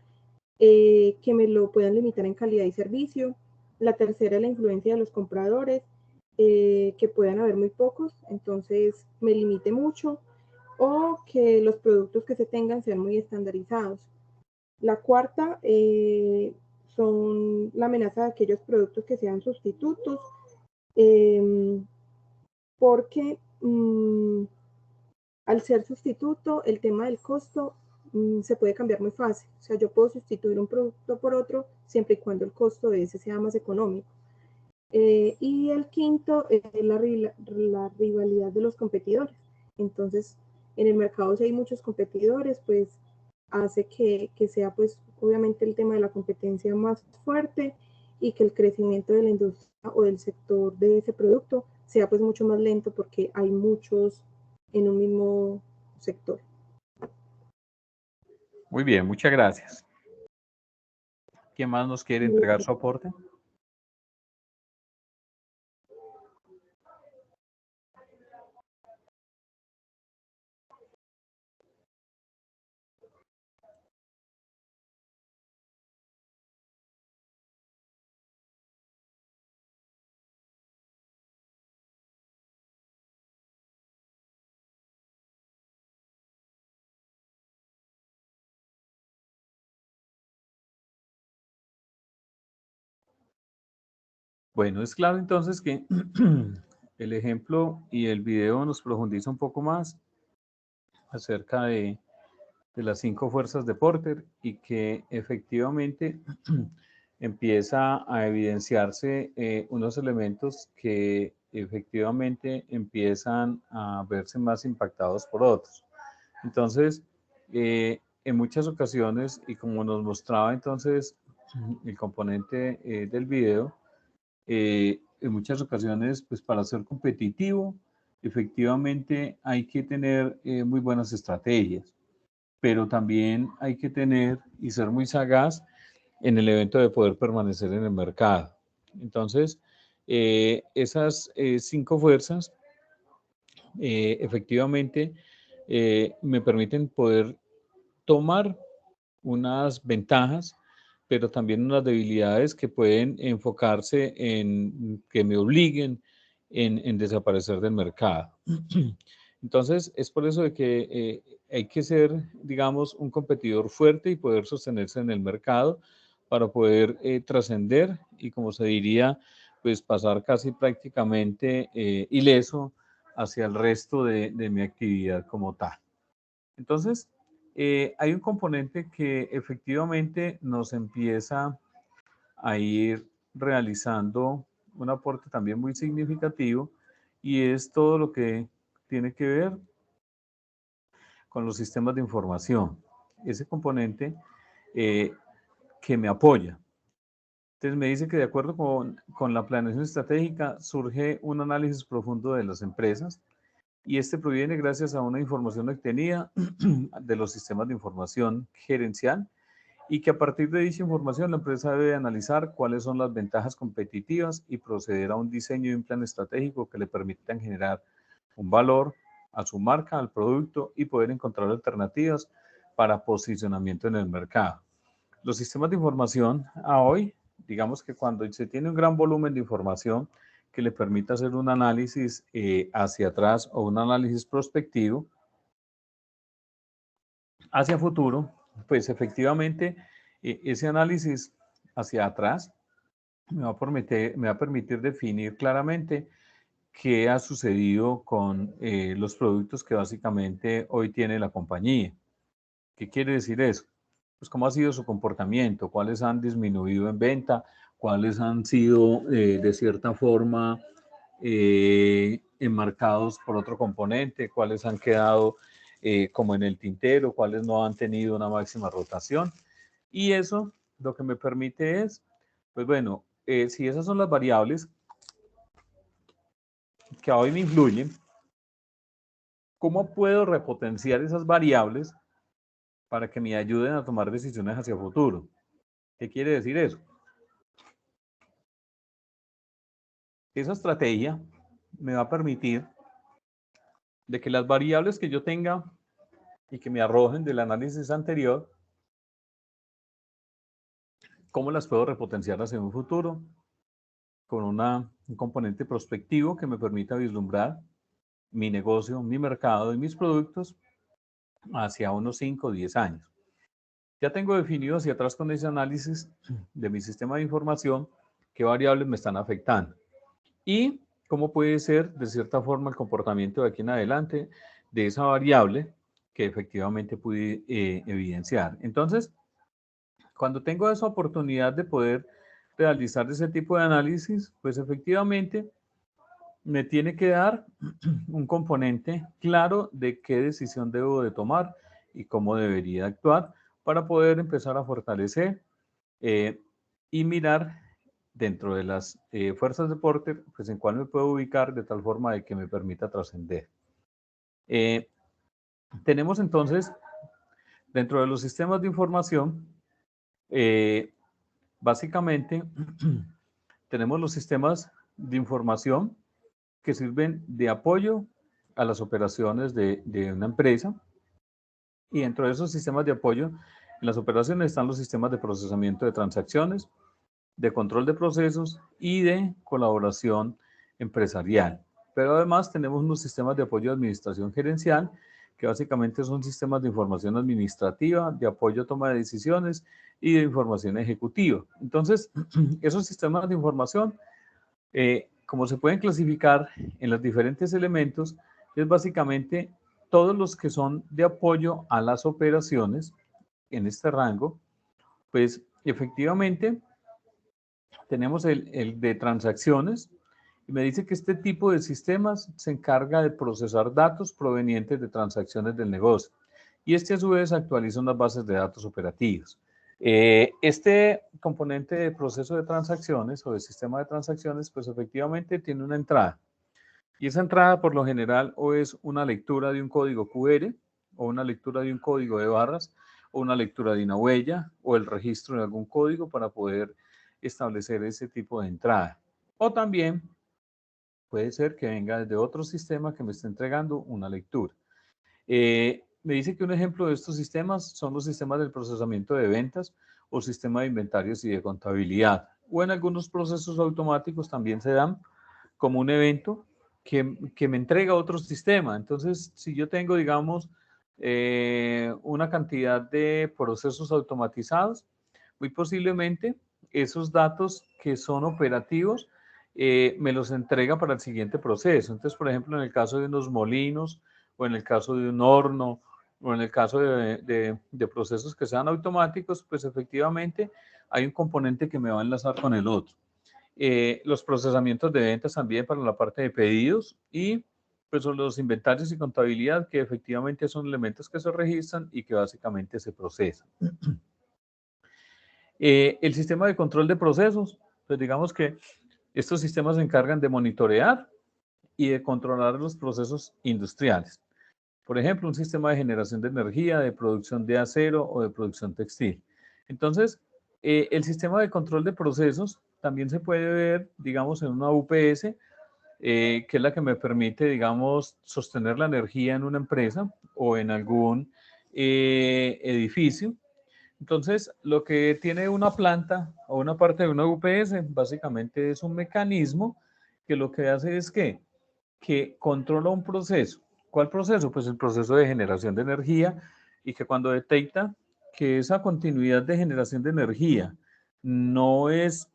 que me lo puedan limitar en calidad y servicio. La tercera es la influencia de los compradores, que puedan haber muy pocos, entonces me limite mucho, o que los productos que se tengan sean muy estandarizados. La cuarta son la amenaza de aquellos productos que sean sustitutos, eh, porque al ser sustituto, el tema del costo se puede cambiar muy fácil. O sea, yo puedo sustituir un producto por otro siempre y cuando el costo de ese sea más económico. Y el quinto es la rivalidad de los competidores. Entonces, en el mercado si hay muchos competidores, pues hace que sea pues obviamente el tema de la competencia más fuerte y que el crecimiento de la industria o del sector de ese producto sea pues mucho más lento porque hay muchos en un mismo sector. Muy bien, muchas gracias. ¿Quién más nos quiere entregar su aporte? Bueno, es claro entonces que el ejemplo y el video nos profundiza un poco más acerca de las 5 fuerzas de Porter y que efectivamente empieza a evidenciarse unos elementos que efectivamente empiezan a verse más impactados por otros. Entonces, en muchas ocasiones, y como nos mostraba entonces el componente del video, en muchas ocasiones, pues para ser competitivo, efectivamente hay que tener muy buenas estrategias, pero también hay que tener y ser muy sagaz en el evento de poder permanecer en el mercado. Entonces, esas 5 fuerzas efectivamente me permiten poder tomar unas ventajas, pero también unas debilidades que pueden enfocarse en que me obliguen en desaparecer del mercado. Entonces, es por eso de que hay que ser, digamos, un competidor fuerte y poder sostenerse en el mercado para poder trascender y, como se diría, pues pasar casi prácticamente ileso hacia el resto de mi actividad como tal. Entonces, hay un componente que efectivamente nos empieza a ir realizando un aporte también muy significativo y es todo lo que tiene que ver con los sistemas de información. Ese componente que me apoya. Entonces me dice que de acuerdo con la planeación estratégica surge un análisis profundo de las empresas y este proviene gracias a una información obtenida de los sistemas de información gerencial y que a partir de dicha información la empresa debe analizar cuáles son las ventajas competitivas y proceder a un diseño de un plan estratégico que le permitan generar un valor a su marca, al producto y poder encontrar alternativas para posicionamiento en el mercado. Los sistemas de información a hoy, digamos que cuando se tiene un gran volumen de información que le permita hacer un análisis hacia atrás o un análisis prospectivo hacia futuro, pues efectivamente ese análisis hacia atrás me va a permitir definir claramente qué ha sucedido con los productos que básicamente hoy tiene la compañía. ¿Qué quiere decir eso? Pues cómo ha sido su comportamiento, cuáles han disminuido en venta, cuáles han sido de cierta forma enmarcados por otro componente, cuáles han quedado como en el tintero, cuáles no han tenido una máxima rotación. Y eso lo que me permite es, pues bueno, si esas son las variables que hoy me influyen, ¿cómo puedo repotenciar esas variables para que me ayuden a tomar decisiones hacia futuro? ¿Qué quiere decir eso? Esa estrategia me va a permitir de que las variables que yo tenga y que me arrojen del análisis anterior, ¿cómo las puedo repotenciar hacia un futuro? Con un componente prospectivo que me permita vislumbrar mi negocio, mi mercado y mis productos hacia unos 5 o 10 años. Ya tengo definido hacia atrás con ese análisis de mi sistema de información qué variables me están afectando y cómo puede ser de cierta forma el comportamiento de aquí en adelante de esa variable que efectivamente pude evidenciar. Entonces, cuando tengo esa oportunidad de poder realizar ese tipo de análisis, pues efectivamente me tiene que dar un componente claro de qué decisión debo de tomar y cómo debería actuar para poder empezar a fortalecer y mirar dentro de las fuerzas de Porter, pues en cuál me puedo ubicar de tal forma de que me permita trascender. Tenemos entonces, dentro de los sistemas de información, básicamente tenemos los sistemas de información que sirven de apoyo a las operaciones de una empresa. Y dentro de esos sistemas de apoyo en las operaciones están los sistemas de procesamiento de transacciones, de control de procesos y de colaboración empresarial. Pero además tenemos unos sistemas de apoyo de administración gerencial, que básicamente son sistemas de información administrativa, de apoyo a toma de decisiones y de información ejecutiva. Entonces, esos sistemas de información Como se pueden clasificar en los diferentes elementos, es básicamente todos los que son de apoyo a las operaciones en este rango, pues efectivamente tenemos el de transacciones y me dice que este tipo de sistemas se encarga de procesar datos provenientes de transacciones del negocio y este a su vez actualiza unas bases de datos operativas. Este componente de proceso de transacciones o de sistema de transacciones, pues efectivamente tiene una entrada. Y esa entrada por lo general o es una lectura de un código QR o una lectura de un código de barras o una lectura de una huella o el registro de algún código para poder establecer ese tipo de entrada. O también puede ser que venga desde otro sistema que me esté entregando una lectura. Me dice que un ejemplo de estos sistemas son los sistemas del procesamiento de ventas o sistema de inventarios y de contabilidad. O en algunos procesos automáticos también se dan como un evento que me entrega otro sistema. Entonces, si yo tengo, digamos, una cantidad de procesos automatizados, muy posiblemente esos datos que son operativos me los entrega para el siguiente proceso. Entonces, por ejemplo, en el caso de unos molinos o en el caso de un horno o en el caso de procesos que sean automáticos, pues efectivamente hay un componente que me va a enlazar con el otro. Los procesamientos de ventas también para la parte de pedidos y pues son los inventarios y contabilidad que efectivamente son elementos que se registran y que básicamente se procesan. El sistema de control de procesos, pues digamos que estos sistemas se encargan de monitorear y de controlar los procesos industriales. Por ejemplo, un sistema de generación de energía, de producción de acero o de producción textil. Entonces, el sistema de control de procesos también se puede ver, digamos, en una UPS, que es la que me permite, digamos, sostener la energía en una empresa o en algún edificio. Entonces, lo que tiene una planta o una parte de una UPS, básicamente es un mecanismo que lo que hace es que controla un proceso. ¿Cuál proceso? Pues el proceso de generación de energía y que cuando detecta que esa continuidad de generación de energía no es,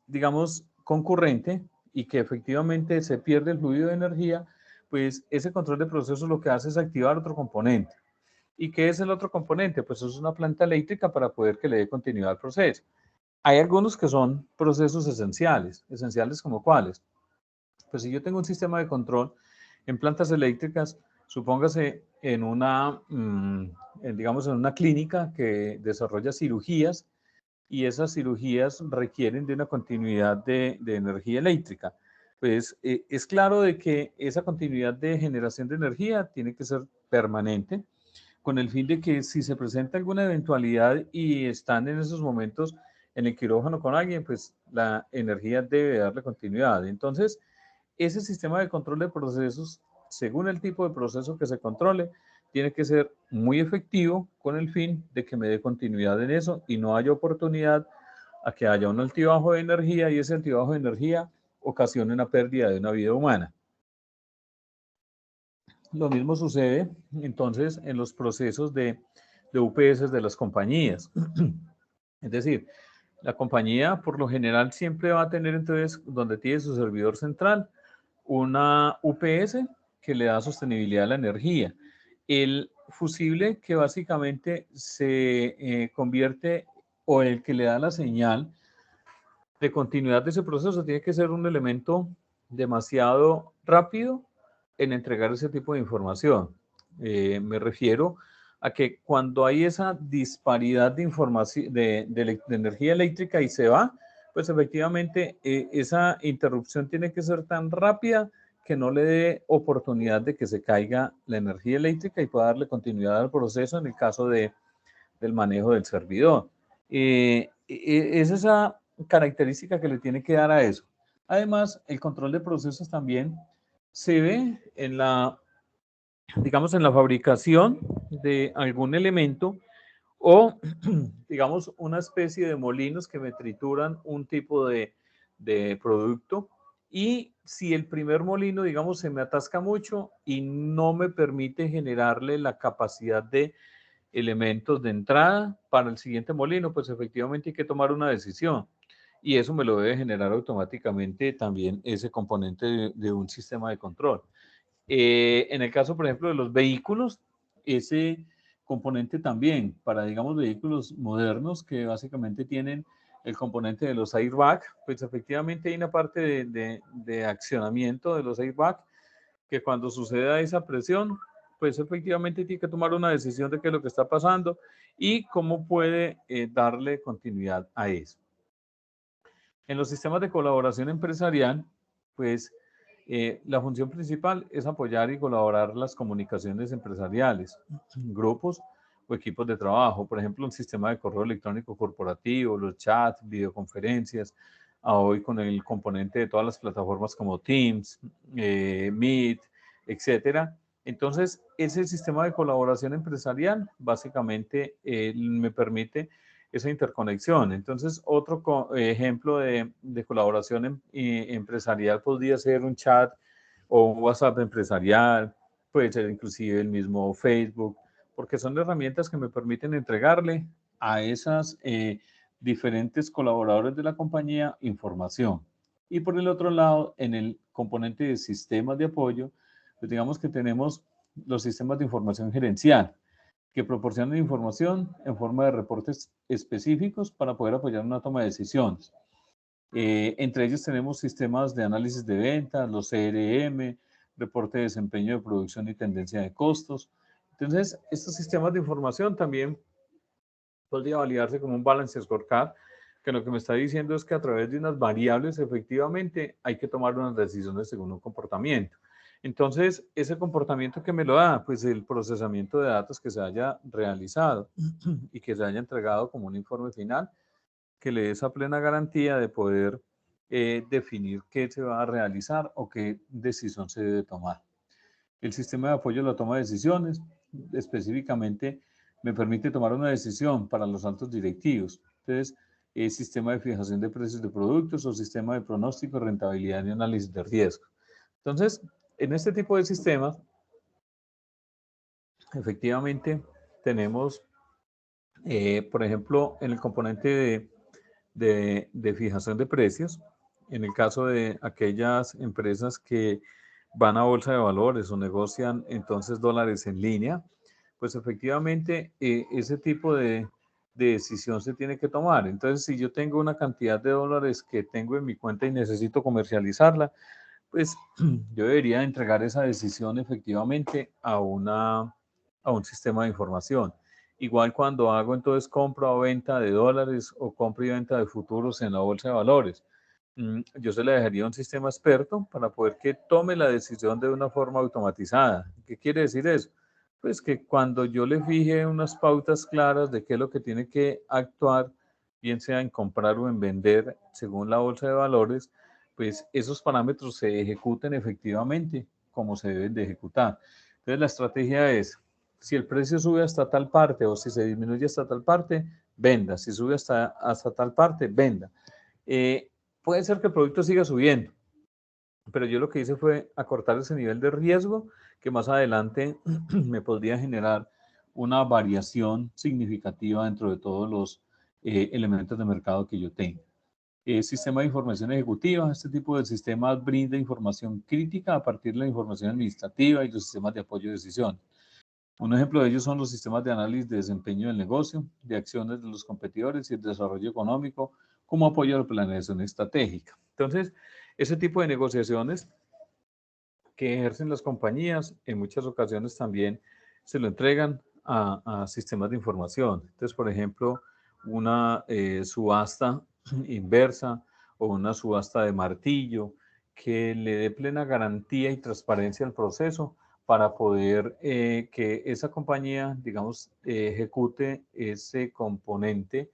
digamos, concurrente y que efectivamente se pierde el fluido de energía, pues ese control de proceso lo que hace es activar otro componente. ¿Y qué es el otro componente? Pues es una planta eléctrica para poder que le dé continuidad al proceso. Hay algunos que son procesos esenciales. ¿Esenciales como cuáles? Pues si yo tengo un sistema de control en plantas eléctricas, supóngase en una, digamos, en una clínica que desarrolla cirugías y esas cirugías requieren de una continuidad de energía eléctrica. Pues es claro de que esa continuidad de generación de energía tiene que ser permanente con el fin de que si se presenta alguna eventualidad y están en esos momentos en el quirófano con alguien, pues la energía debe darle continuidad. Entonces, ese sistema de control de procesos, según el tipo de proceso que se controle, tiene que ser muy efectivo con el fin de que me dé continuidad en eso y no haya oportunidad a que haya un altibajo de energía y ese altibajo de energía ocasione una pérdida de una vida humana. Lo mismo sucede entonces en los procesos de UPS de las compañías. Es decir, la compañía por lo general siempre va a tener entonces, donde tiene su servidor central, una UPS que le da sostenibilidad a la energía. El fusible que básicamente se convierte o el que le da la señal de continuidad de ese proceso tiene que ser un elemento demasiado rápido en entregar ese tipo de información. Me refiero a que cuando hay esa disparidad de información de energía eléctrica y se va, pues efectivamente esa interrupción tiene que ser tan rápida que no le dé oportunidad de que se caiga la energía eléctrica y pueda darle continuidad al proceso en el caso del manejo del servidor. Es esa característica que le tiene que dar a eso. Además, el control de procesos también se ve en la, digamos, en la fabricación de algún elemento o, digamos, una especie de molinos que me trituran un tipo de producto. Y si el primer molino, digamos, se me atasca mucho y no me permite generarle la capacidad de elementos de entrada para el siguiente molino, pues efectivamente hay que tomar una decisión. y eso me lo debe generar automáticamente también ese componente de un sistema de control. En el caso, por ejemplo, de los vehículos, ese componente también para, digamos, vehículos modernos que básicamente tienen el componente de los airbag, pues efectivamente hay una parte de accionamiento de los airbag que cuando suceda esa presión, pues efectivamente tiene que tomar una decisión de qué es lo que está pasando y cómo puede darle continuidad a eso. En los sistemas de colaboración empresarial, pues la función principal es apoyar y colaborar las comunicaciones empresariales, grupos o equipos de trabajo. Por ejemplo, un sistema de correo electrónico corporativo, los chats, videoconferencias, hoy con el componente de todas las plataformas como Teams, Meet, etcétera. Entonces, ese sistema de colaboración empresarial básicamente me permite esa interconexión. Entonces, otro ejemplo de colaboración empresarial podría ser un chat o un WhatsApp empresarial, puede ser inclusive el mismo Facebook, porque son herramientas que me permiten entregarle a esas diferentes colaboradores de la compañía información. Y por el otro lado, en el componente de sistemas de apoyo, pues digamos que tenemos los sistemas de información gerencial, que proporcionan información en forma de reportes específicos para poder apoyar una toma de decisiones. Entre ellos tenemos sistemas de análisis de ventas, los CRM, reporte de desempeño de producción y tendencia de costos. Entonces, estos sistemas de información también podría validarse como un balance scorecard, que lo que me está diciendo es que a través de unas variables efectivamente hay que tomar unas decisiones según un comportamiento. Entonces, ese comportamiento que me lo da, pues el procesamiento de datos que se haya realizado y que se haya entregado como un informe final, que le dé esa plena garantía de poder definir qué se va a realizar o qué decisión se debe tomar. El sistema de apoyo a la toma de decisiones, específicamente, me permite tomar una decisión para los altos directivos. Entonces, sistema de fijación de precios de productos o sistema de pronóstico, rentabilidad y análisis de riesgo. Entonces, en este tipo de sistemas, efectivamente, tenemos, por ejemplo, en el componente de fijación de precios, en el caso de aquellas empresas que van a bolsa de valores o negocian entonces dólares en línea, pues efectivamente ese tipo de decisión se tiene que tomar. Entonces, si yo tengo una cantidad de dólares que tengo en mi cuenta y necesito comercializarla, pues yo debería entregar esa decisión efectivamente a un sistema de información. Igual cuando hago entonces compra o venta de dólares o compra y venta de futuros en la bolsa de valores. Yo se le dejaría a un sistema experto para poder que tome la decisión de una forma automatizada. ¿Qué quiere decir eso? Pues que cuando yo le fije unas pautas claras de qué es lo que tiene que actuar, bien sea en comprar o en vender según la bolsa de valores, pues esos parámetros se ejecuten efectivamente como se deben de ejecutar. Entonces la estrategia es, si el precio sube hasta tal parte o si se disminuye hasta tal parte, venda. Si sube hasta tal parte, venda. Puede ser que el producto siga subiendo, pero yo lo que hice fue acortar ese nivel de riesgo que más adelante me podría generar una variación significativa dentro de todos los elementos de mercado que yo tengo. Sistema de información ejecutiva, este tipo de sistemas brinda información crítica a partir de la información administrativa y los sistemas de apoyo de decisión. Un ejemplo de ellos son los sistemas de análisis de desempeño del negocio, de acciones de los competidores y el desarrollo económico como apoyo a la planeación estratégica. Entonces, ese tipo de negociaciones que ejercen las compañías en muchas ocasiones también se lo entregan a sistemas de información. Entonces, por ejemplo, una subasta inversa o una subasta de martillo que le dé plena garantía y transparencia al proceso para poder que esa compañía, digamos, ejecute ese componente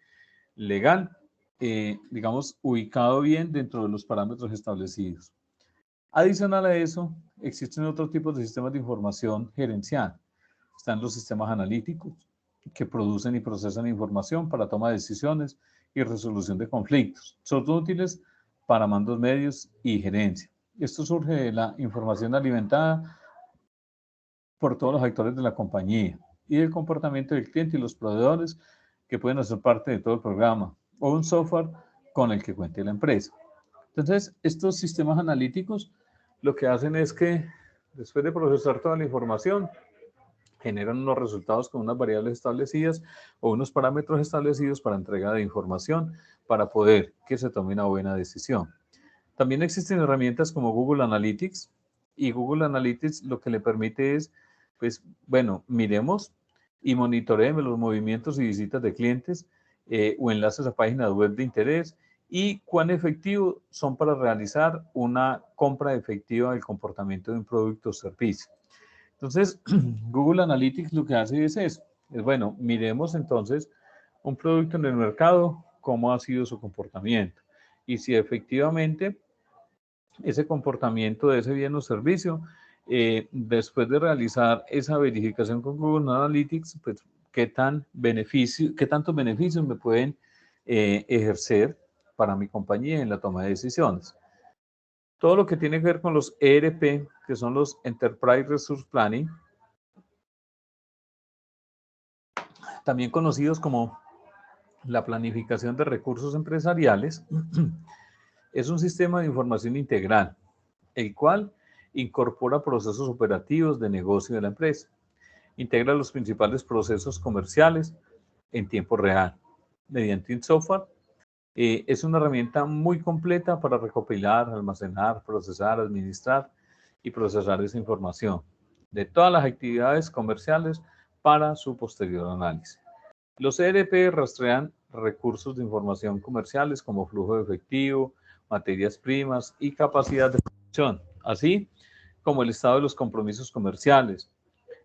legal, digamos, ubicado bien dentro de los parámetros establecidos. Adicional a eso, existen otros tipos de sistemas de información gerencial. Están los sistemas analíticos que producen y procesan información para toma de decisiones y resolución de conflictos. Son útiles para mandos medios y gerencia. Esto surge de la información alimentada por todos los actores de la compañía y del comportamiento del cliente y los proveedores que pueden hacer parte de todo el programa, o un software con el que cuente la empresa. Entonces, estos sistemas analíticos lo que hacen es que después de procesar toda la información, generan unos resultados con unas variables establecidas o unos parámetros establecidos para entrega de información para poder que se tome una buena decisión. También existen herramientas como Google Analytics, y Google Analytics lo que le permite es, pues, bueno, miremos y monitoreemos los movimientos y visitas de clientes o enlaces a páginas web de interés y cuán efectivos son para realizar una compra efectiva del comportamiento de un producto o servicio. Entonces, Google Analytics lo que hace es eso. Es bueno, miremos entonces un producto en el mercado, cómo ha sido su comportamiento. Y si efectivamente ese comportamiento de ese bien o servicio, después de realizar esa verificación con Google Analytics, pues qué tantos beneficios me pueden ejercer para mi compañía en la toma de decisiones. Todo lo que tiene que ver con los ERP, que son los Enterprise Resource Planning, también conocidos como la planificación de recursos empresariales, es un sistema de información integral, el cual incorpora procesos operativos de negocio de la empresa, integra los principales procesos comerciales en tiempo real, mediante un software. Es una herramienta muy completa para recopilar, almacenar, procesar, administrar y procesar esa información de todas las actividades comerciales para su posterior análisis. Los ERP rastrean recursos de información comerciales como flujo de efectivo, materias primas y capacidad de producción, así como el estado de los compromisos comerciales,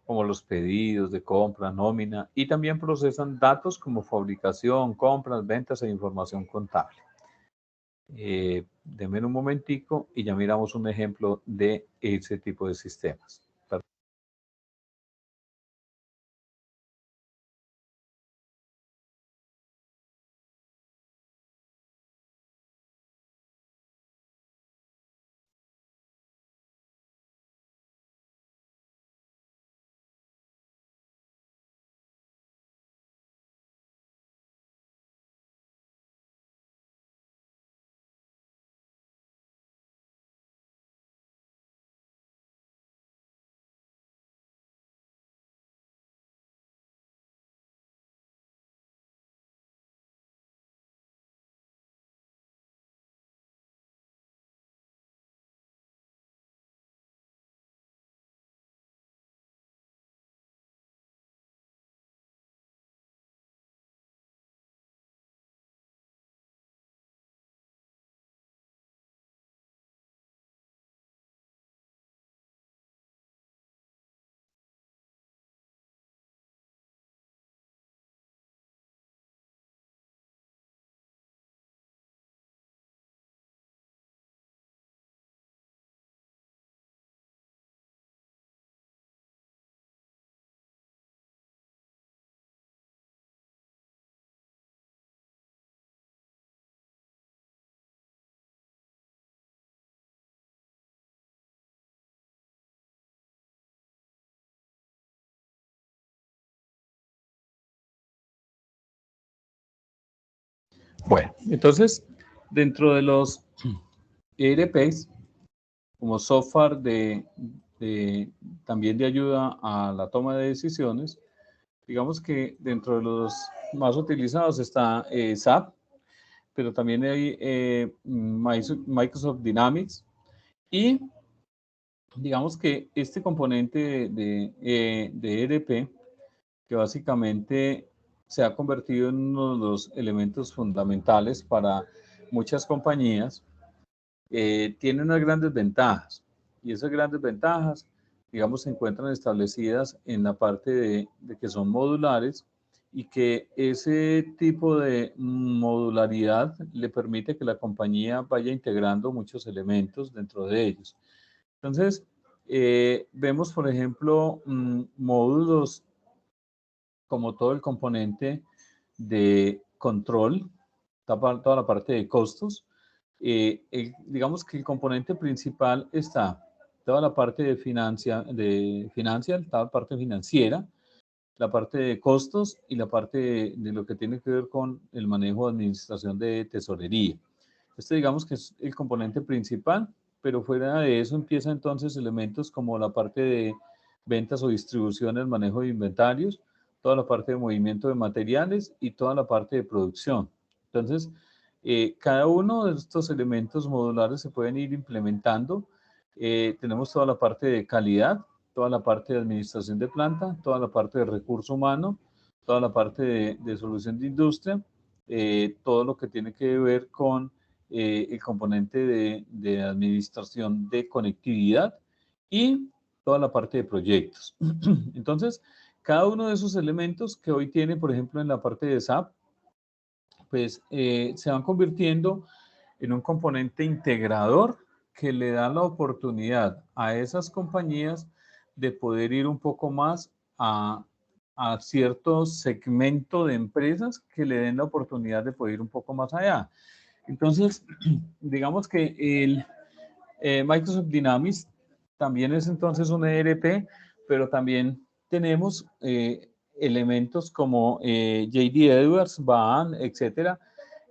como los pedidos de compra, nómina, y también procesan datos como fabricación, compras, ventas e información contable. Denme un momentico y ya miramos un ejemplo de ese tipo de sistemas. Bueno, entonces, dentro de los ERPs, como software también de ayuda a la toma de decisiones, digamos que dentro de los más utilizados está SAP, pero también hay Microsoft Dynamics y digamos que este componente de ERP, que básicamente se ha convertido en uno de los elementos fundamentales para muchas compañías, tiene unas grandes ventajas. Y esas grandes ventajas, digamos, se encuentran establecidas en la parte de que son modulares y que ese tipo de modularidad le permite que la compañía vaya integrando muchos elementos dentro de ellos. Entonces, vemos, por ejemplo, módulos como todo el componente de control, toda la parte de costos. Digamos que el componente principal está toda la parte de financial, toda la parte financiera, la parte de costos y la parte de lo que tiene que ver con el manejo de administración de tesorería. Este digamos que es el componente principal, pero fuera de eso empieza entonces elementos como la parte de ventas o distribución, el manejo de inventarios, toda la parte de movimiento de materiales y toda la parte de producción. Entonces, cada uno de estos elementos modulares se pueden ir implementando. Tenemos toda la parte de calidad, toda la parte de administración de planta, toda la parte de recurso humano, toda la parte de solución de industria, todo lo que tiene que ver con el componente de administración de conectividad y toda la parte de proyectos. Entonces, cada uno de esos elementos que hoy tiene, por ejemplo, en la parte de SAP, pues se van convirtiendo en un componente integrador que le da la oportunidad a esas compañías de poder ir un poco más a cierto segmento de empresas que le den la oportunidad de poder ir un poco más allá. Entonces, digamos que el Microsoft Dynamics también es entonces un ERP, pero también tenemos elementos como JD Edwards, Baan, etcétera,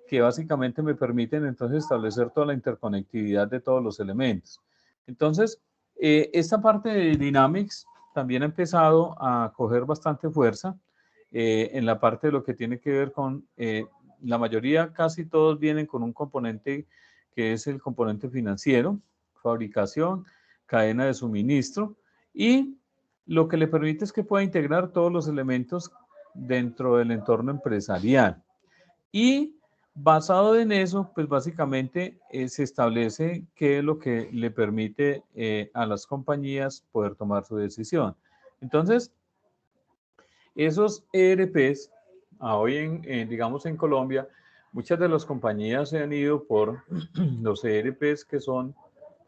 que básicamente me permiten entonces establecer toda la interconectividad de todos los elementos. Entonces, esta parte de Dynamics también ha empezado a coger bastante fuerza en la parte de lo que tiene que ver con, la mayoría, casi todos vienen con un componente que es el componente financiero, fabricación, cadena de suministro, y lo que le permite es que pueda integrar todos los elementos dentro del entorno empresarial. Y basado en eso, pues básicamente se establece qué es lo que le permite a las compañías poder tomar su decisión. Entonces, esos ERPs, hoy digamos en Colombia, muchas de las compañías se han ido por los ERPs que son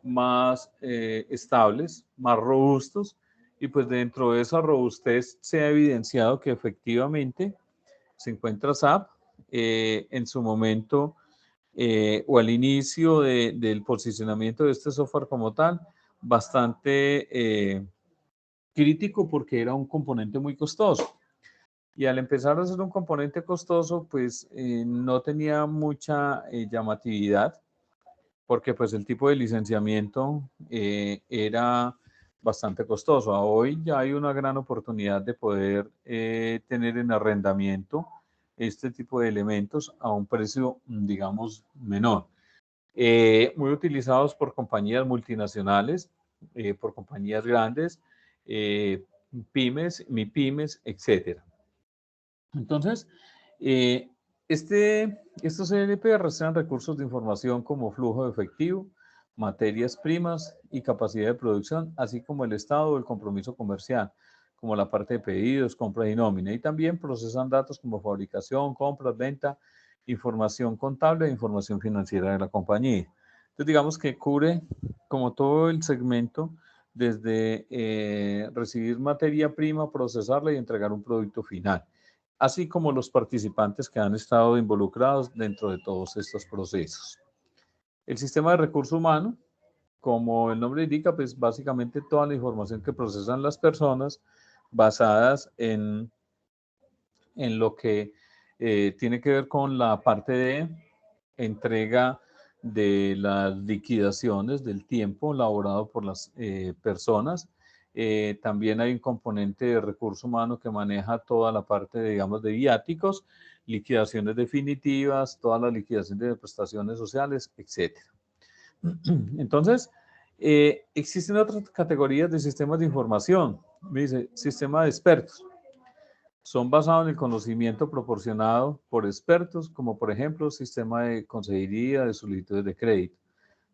más estables, más robustos, y pues dentro de esa robustez se ha evidenciado que efectivamente se encuentra SAP en su momento o al inicio del posicionamiento de este software como tal, bastante crítico porque era un componente muy costoso. Y al empezar a ser un componente costoso, pues no tenía mucha llamatividad, porque pues el tipo de licenciamiento era bastante costoso. Hoy ya hay una gran oportunidad de poder tener en arrendamiento este tipo de elementos a un precio, digamos, menor. Muy utilizados por compañías multinacionales, por compañías grandes, pymes, MIPYMES, etcétera. Entonces, estos ERP rastrean recursos de información como flujo de efectivo, materias primas y capacidad de producción, así como el estado o el compromiso comercial, como la parte de pedidos, compra y nómina. Y también procesan datos como fabricación, compras, venta, información contable e información financiera de la compañía. Entonces, digamos que cubre como todo el segmento desde recibir materia prima, procesarla y entregar un producto final, así como los participantes que han estado involucrados dentro de todos estos procesos. El sistema de recurso humano, como el nombre indica, pues básicamente toda la información que procesan las personas basadas en lo que tiene que ver con la parte de entrega de las liquidaciones del tiempo laborado por las personas. También hay un componente de recurso humano que maneja toda la parte, digamos, de viáticos, liquidaciones definitivas, toda la liquidación de prestaciones sociales, etc. Entonces, existen otras categorías de sistemas de información. Dice, sistema de expertos. Son basados en el conocimiento proporcionado por expertos, como por ejemplo sistema de consejería de solicitudes de crédito,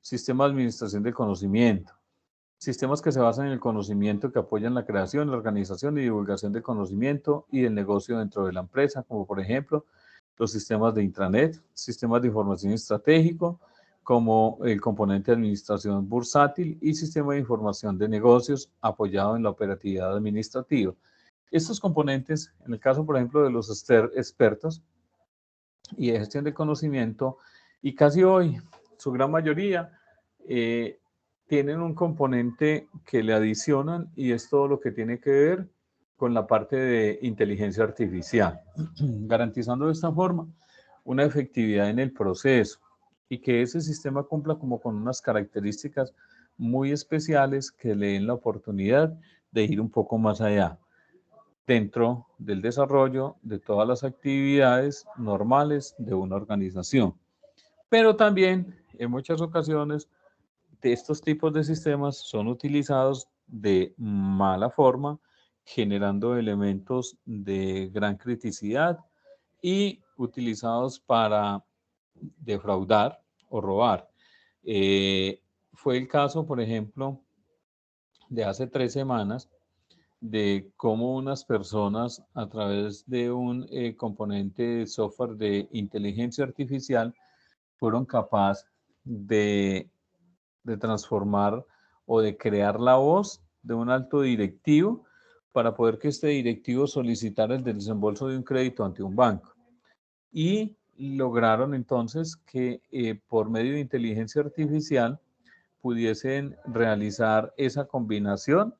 sistema de administración del conocimiento, sistemas que se basan en el conocimiento que apoyan la creación, la organización y divulgación del conocimiento y del negocio dentro de la empresa, como por ejemplo los sistemas de intranet, sistemas de información estratégico, como el componente de administración bursátil y sistema de información de negocios apoyado en la operatividad administrativa. Estos componentes, en el caso, por ejemplo, de los expertos y de gestión de conocimiento, y casi hoy, su gran mayoría, tienen un componente que le adicionan y es todo lo que tiene que ver con la parte de inteligencia artificial, garantizando de esta forma una efectividad en el proceso y que ese sistema cumpla como con unas características muy especiales que le den la oportunidad de ir un poco más allá dentro del desarrollo de todas las actividades normales de una organización. Pero también en muchas ocasiones estos tipos de sistemas son utilizados de mala forma, generando elementos de gran criticidad y utilizados para defraudar o robar. Fue el caso, por ejemplo, de hace 3 semanas, de cómo unas personas a través de un componente de software de inteligencia artificial fueron capaces de transformar o de crear la voz de un alto directivo para poder que este directivo solicitara el desembolso de un crédito ante un banco. Y lograron entonces que por medio de inteligencia artificial pudiesen realizar esa combinación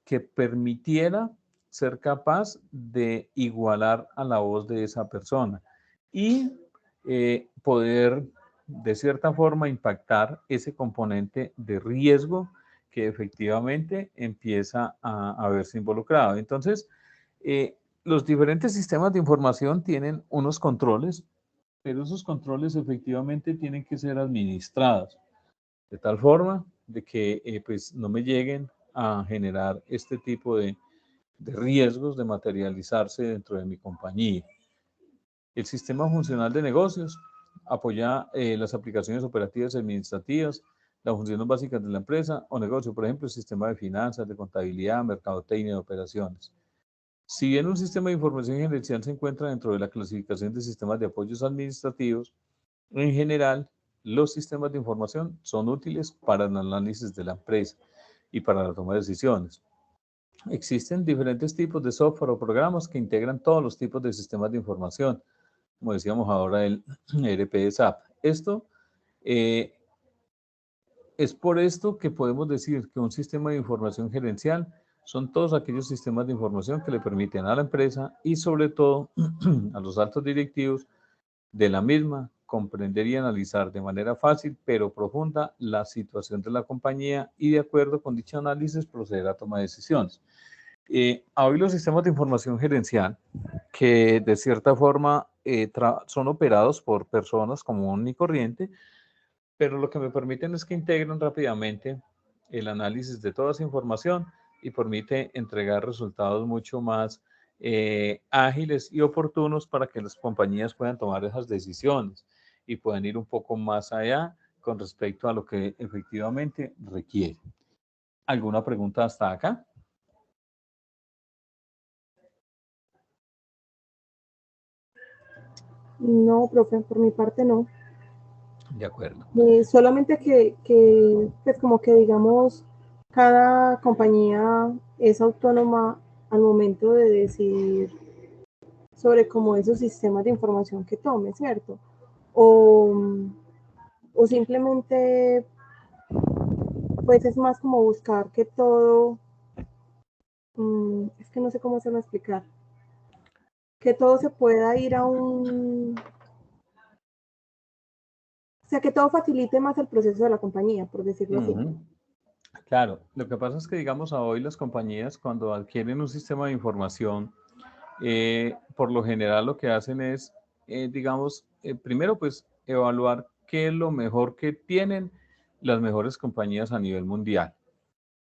que permitiera ser capaz de igualar a la voz de esa persona y poder de cierta forma impactar ese componente de riesgo que efectivamente empieza a verse involucrado. Entonces, los diferentes sistemas de información tienen unos controles, pero esos controles efectivamente tienen que ser administrados de tal forma de que pues no me lleguen a generar este tipo de riesgos de materializarse dentro de mi compañía. El sistema funcional de negocios apoya las aplicaciones operativas y administrativas, las funciones básicas de la empresa o negocio, por ejemplo, el sistema de finanzas, de contabilidad, mercadotecnia, de operaciones. Si bien un sistema de información gerencial se encuentra dentro de la clasificación de sistemas de apoyos administrativos, en general, los sistemas de información son útiles para el análisis de la empresa y para la toma de decisiones. Existen diferentes tipos de software o programas que integran todos los tipos de sistemas de información, como decíamos ahora el ERP SAP. Esto es por esto que podemos decir que un sistema de información gerencial son todos aquellos sistemas de información que le permiten a la empresa y sobre todo a los altos directivos de la misma comprender y analizar de manera fácil pero profunda la situación de la compañía y de acuerdo con dicho análisis proceder a tomar decisiones. Hoy los sistemas de información gerencial que de cierta forma son operados por personas común y corriente, pero lo que me permiten es que integran rápidamente el análisis de toda esa información y permite entregar resultados mucho más ágiles y oportunos para que las compañías puedan tomar esas decisiones y puedan ir un poco más allá con respecto a lo que efectivamente requiere. ¿Alguna pregunta hasta acá? No, profe, por mi parte no. De acuerdo. Solamente que, pues como que digamos, cada compañía es autónoma al momento de decidir sobre cómo esos sistemas de información que tome, ¿cierto? O simplemente, pues es más como buscar que todo, es que no sé cómo hacerlo explicar, que todo se pueda ir a un, o sea, que todo facilite más el proceso de la compañía, por decirlo así. Claro, lo que pasa es que, digamos, a hoy las compañías cuando adquieren un sistema de información, por lo general lo que hacen es, digamos, primero pues evaluar qué es lo mejor que tienen las mejores compañías a nivel mundial.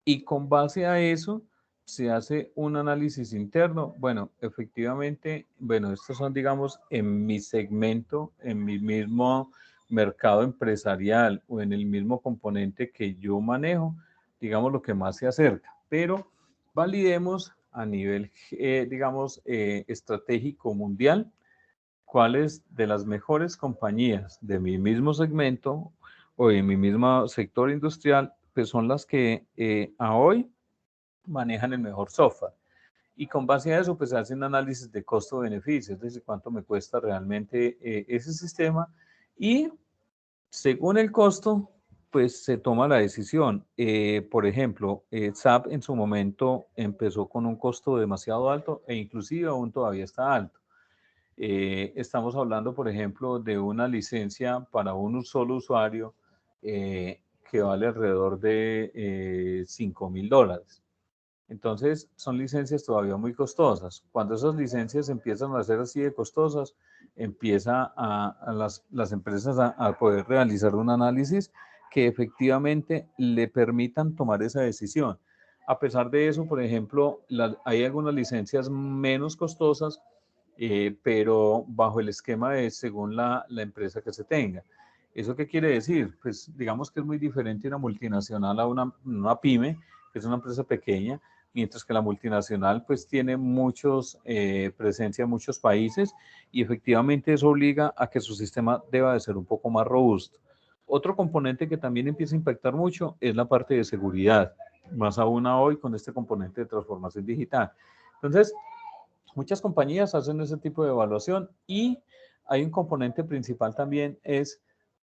Y con base a eso se hace un análisis interno. Bueno, efectivamente, bueno, estos son, digamos, en mi segmento, en mi mismo mercado empresarial o en el mismo componente que yo manejo, digamos, lo que más se acerca. Pero validemos a nivel, digamos, estratégico mundial, cuáles de las mejores compañías de mi mismo segmento o de mi mismo sector industrial, pues son las que a hoy manejan el mejor software. Y con base a eso, pues se hace un análisis de costo-beneficio, es decir, cuánto me cuesta realmente ese sistema. Y según el costo, pues se toma la decisión. Por ejemplo, SAP en su momento empezó con un costo demasiado alto e inclusive aún todavía está alto. Estamos hablando, por ejemplo, de una licencia para un solo usuario que vale alrededor de $5.000. Entonces, son licencias todavía muy costosas. Cuando esas licencias empiezan a ser así de costosas, empieza a las empresas a poder realizar un análisis que efectivamente le permitan tomar esa decisión. A pesar de eso, por ejemplo, hay algunas licencias menos costosas, pero bajo el esquema de según la empresa que se tenga. ¿Eso qué quiere decir? Pues digamos que es muy diferente una multinacional a una pyme, que es una empresa pequeña, mientras que la multinacional pues tiene presencia en muchos países y efectivamente eso obliga a que su sistema deba de ser un poco más robusto. Otro componente que también empieza a impactar mucho es la parte de seguridad, más aún hoy con este componente de transformación digital. Entonces, muchas compañías hacen ese tipo de evaluación y hay un componente principal también es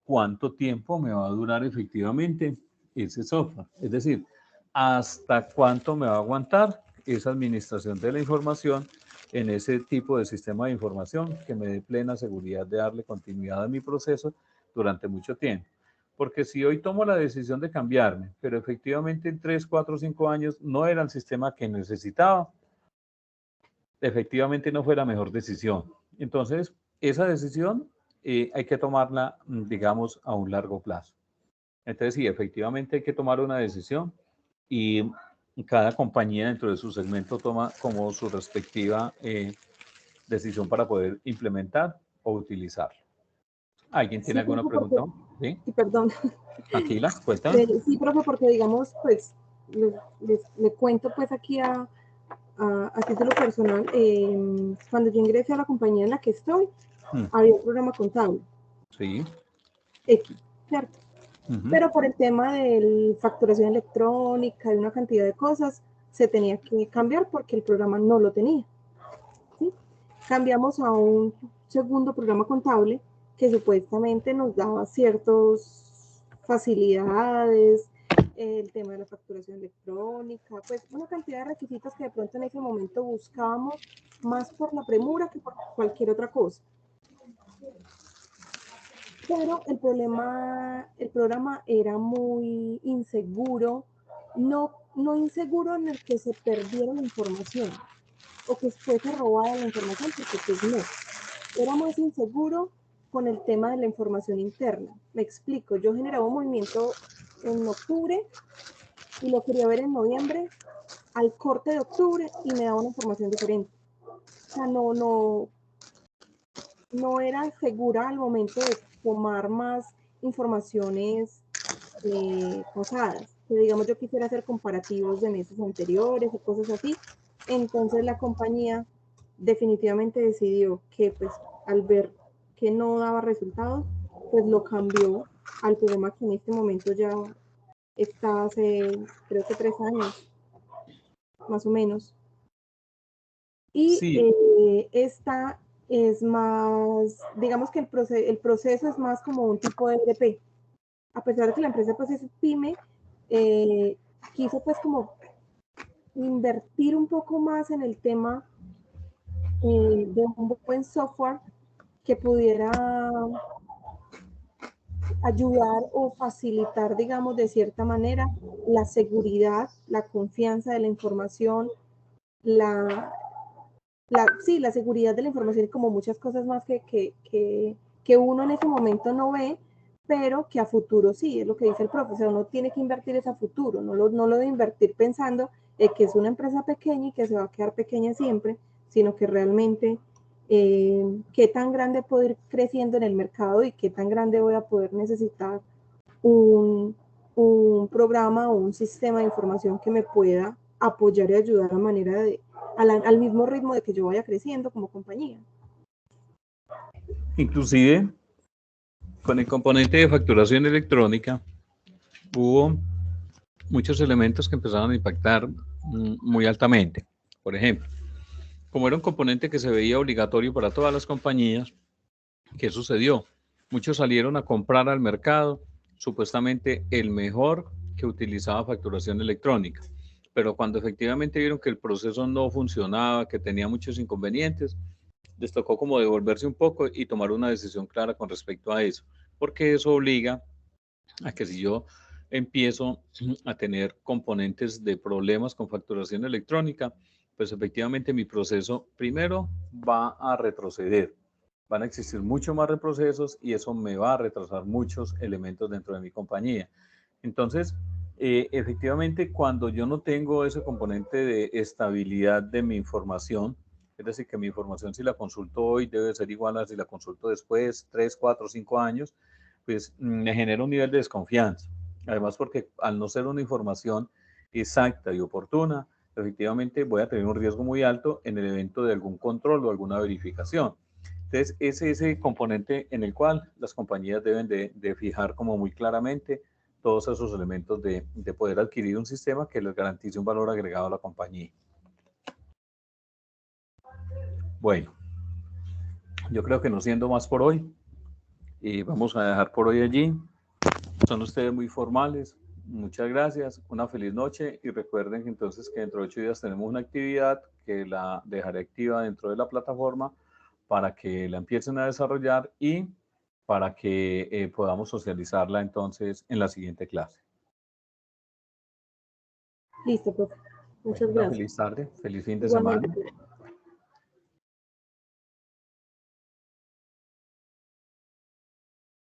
cuánto tiempo me va a durar efectivamente ese software. Es decir, hasta cuánto me va a aguantar esa administración de la información en ese tipo de sistema de información que me dé plena seguridad de darle continuidad a mi proceso durante mucho tiempo. Porque si hoy tomo la decisión de cambiarme, pero efectivamente en 3, 4, 5 años no era el sistema que necesitaba, efectivamente no fue la mejor decisión. Entonces, esa decisión hay que tomarla, digamos, a un largo plazo. Entonces, sí, efectivamente hay que tomar una decisión y cada compañía dentro de su segmento toma como su respectiva decisión para poder implementar o utilizarlo. ¿Alguien tiene Sí, alguna profe, pregunta? porque, Sí, sí, perdón. tranquila, cuéntame. Sí, profe, porque digamos, pues, le cuento pues aquí a título personal, cuando yo ingresé a la compañía en la que estoy, había un programa contable, Sí. X, ¿cierto? Pero por el tema de facturación electrónica y una cantidad de cosas, se tenía que cambiar porque el programa no lo tenía, ¿sí? Cambiamos a un segundo programa contable que supuestamente nos daba ciertas facilidades, el tema de la facturación electrónica, pues una cantidad de requisitos que de pronto en ese momento buscábamos más por la premura que por cualquier otra cosa. Pero el programa era muy inseguro, no inseguro en el que se perdiera la información o que fuese robada la información, porque pues no, era más inseguro con el tema de la información interna. Me explico, yo generaba un movimiento en octubre y lo quería ver en noviembre, al corte de octubre, y me daba una información diferente. O sea, no era segura al momento de tomar más informaciones pasadas. Que digamos, yo quisiera hacer comparativos de meses anteriores o cosas así. Entonces la compañía definitivamente decidió que pues al ver que no daba resultados, pues lo cambió al programa que en este momento ya está hace creo que 3 años, más o menos. Y Sí. esta es más, digamos que el proceso es más como un tipo de ERP. A pesar de que la empresa pues es pyme, quiso pues como invertir un poco más en el tema de un buen software que pudiera ayudar o facilitar, digamos, de cierta manera, la seguridad, la confianza de la información, la seguridad de la información y como muchas cosas más que uno en ese momento no ve, pero que a futuro sí, es lo que dice el profe, o sea, uno tiene que invertir eso a futuro, no lo debe invertir pensando que es una empresa pequeña y que se va a quedar pequeña siempre, sino que realmente qué tan grande puedo ir creciendo en el mercado y qué tan grande voy a poder necesitar un programa o un sistema de información que me pueda apoyar y ayudar a manera al mismo ritmo de que yo vaya creciendo como compañía. Inclusive, con el componente de facturación electrónica, hubo muchos elementos que empezaron a impactar muy altamente. Por ejemplo, como era un componente que se veía obligatorio para todas las compañías, ¿qué sucedió? Muchos salieron a comprar al mercado supuestamente el mejor que utilizaba facturación electrónica. Pero cuando efectivamente vieron que el proceso no funcionaba, que tenía muchos inconvenientes, les tocó como devolverse un poco y tomar una decisión clara con respecto a eso, porque eso obliga a que si yo empiezo a tener componentes de problemas con facturación electrónica, pues efectivamente mi proceso primero va a retroceder. Van a existir muchos más reprocesos y eso me va a retrasar muchos elementos dentro de mi compañía. Entonces, efectivamente, cuando yo no tengo ese componente de estabilidad de mi información, es decir, que mi información si la consulto hoy debe ser igual a si la consulto después, 3, 4, 5 años, pues me genera un nivel de desconfianza. Además, porque al no ser una información exacta y oportuna, efectivamente voy a tener un riesgo muy alto en el evento de algún control o alguna verificación. Entonces, es ese componente en el cual las compañías deben de fijar como muy claramente todos esos elementos de poder adquirir un sistema que les garantice un valor agregado a la compañía. Bueno, yo creo que no siendo más por hoy, vamos a dejar por hoy allí. Son ustedes muy formales. Muchas gracias, una feliz noche y recuerden entonces que dentro de 8 días tenemos una actividad que la dejaré activa dentro de la plataforma para que la empiecen a desarrollar y para que podamos socializarla entonces en la siguiente clase. Listo, profe. Muchas Una gracias. feliz tarde, feliz fin de Igualmente. semana.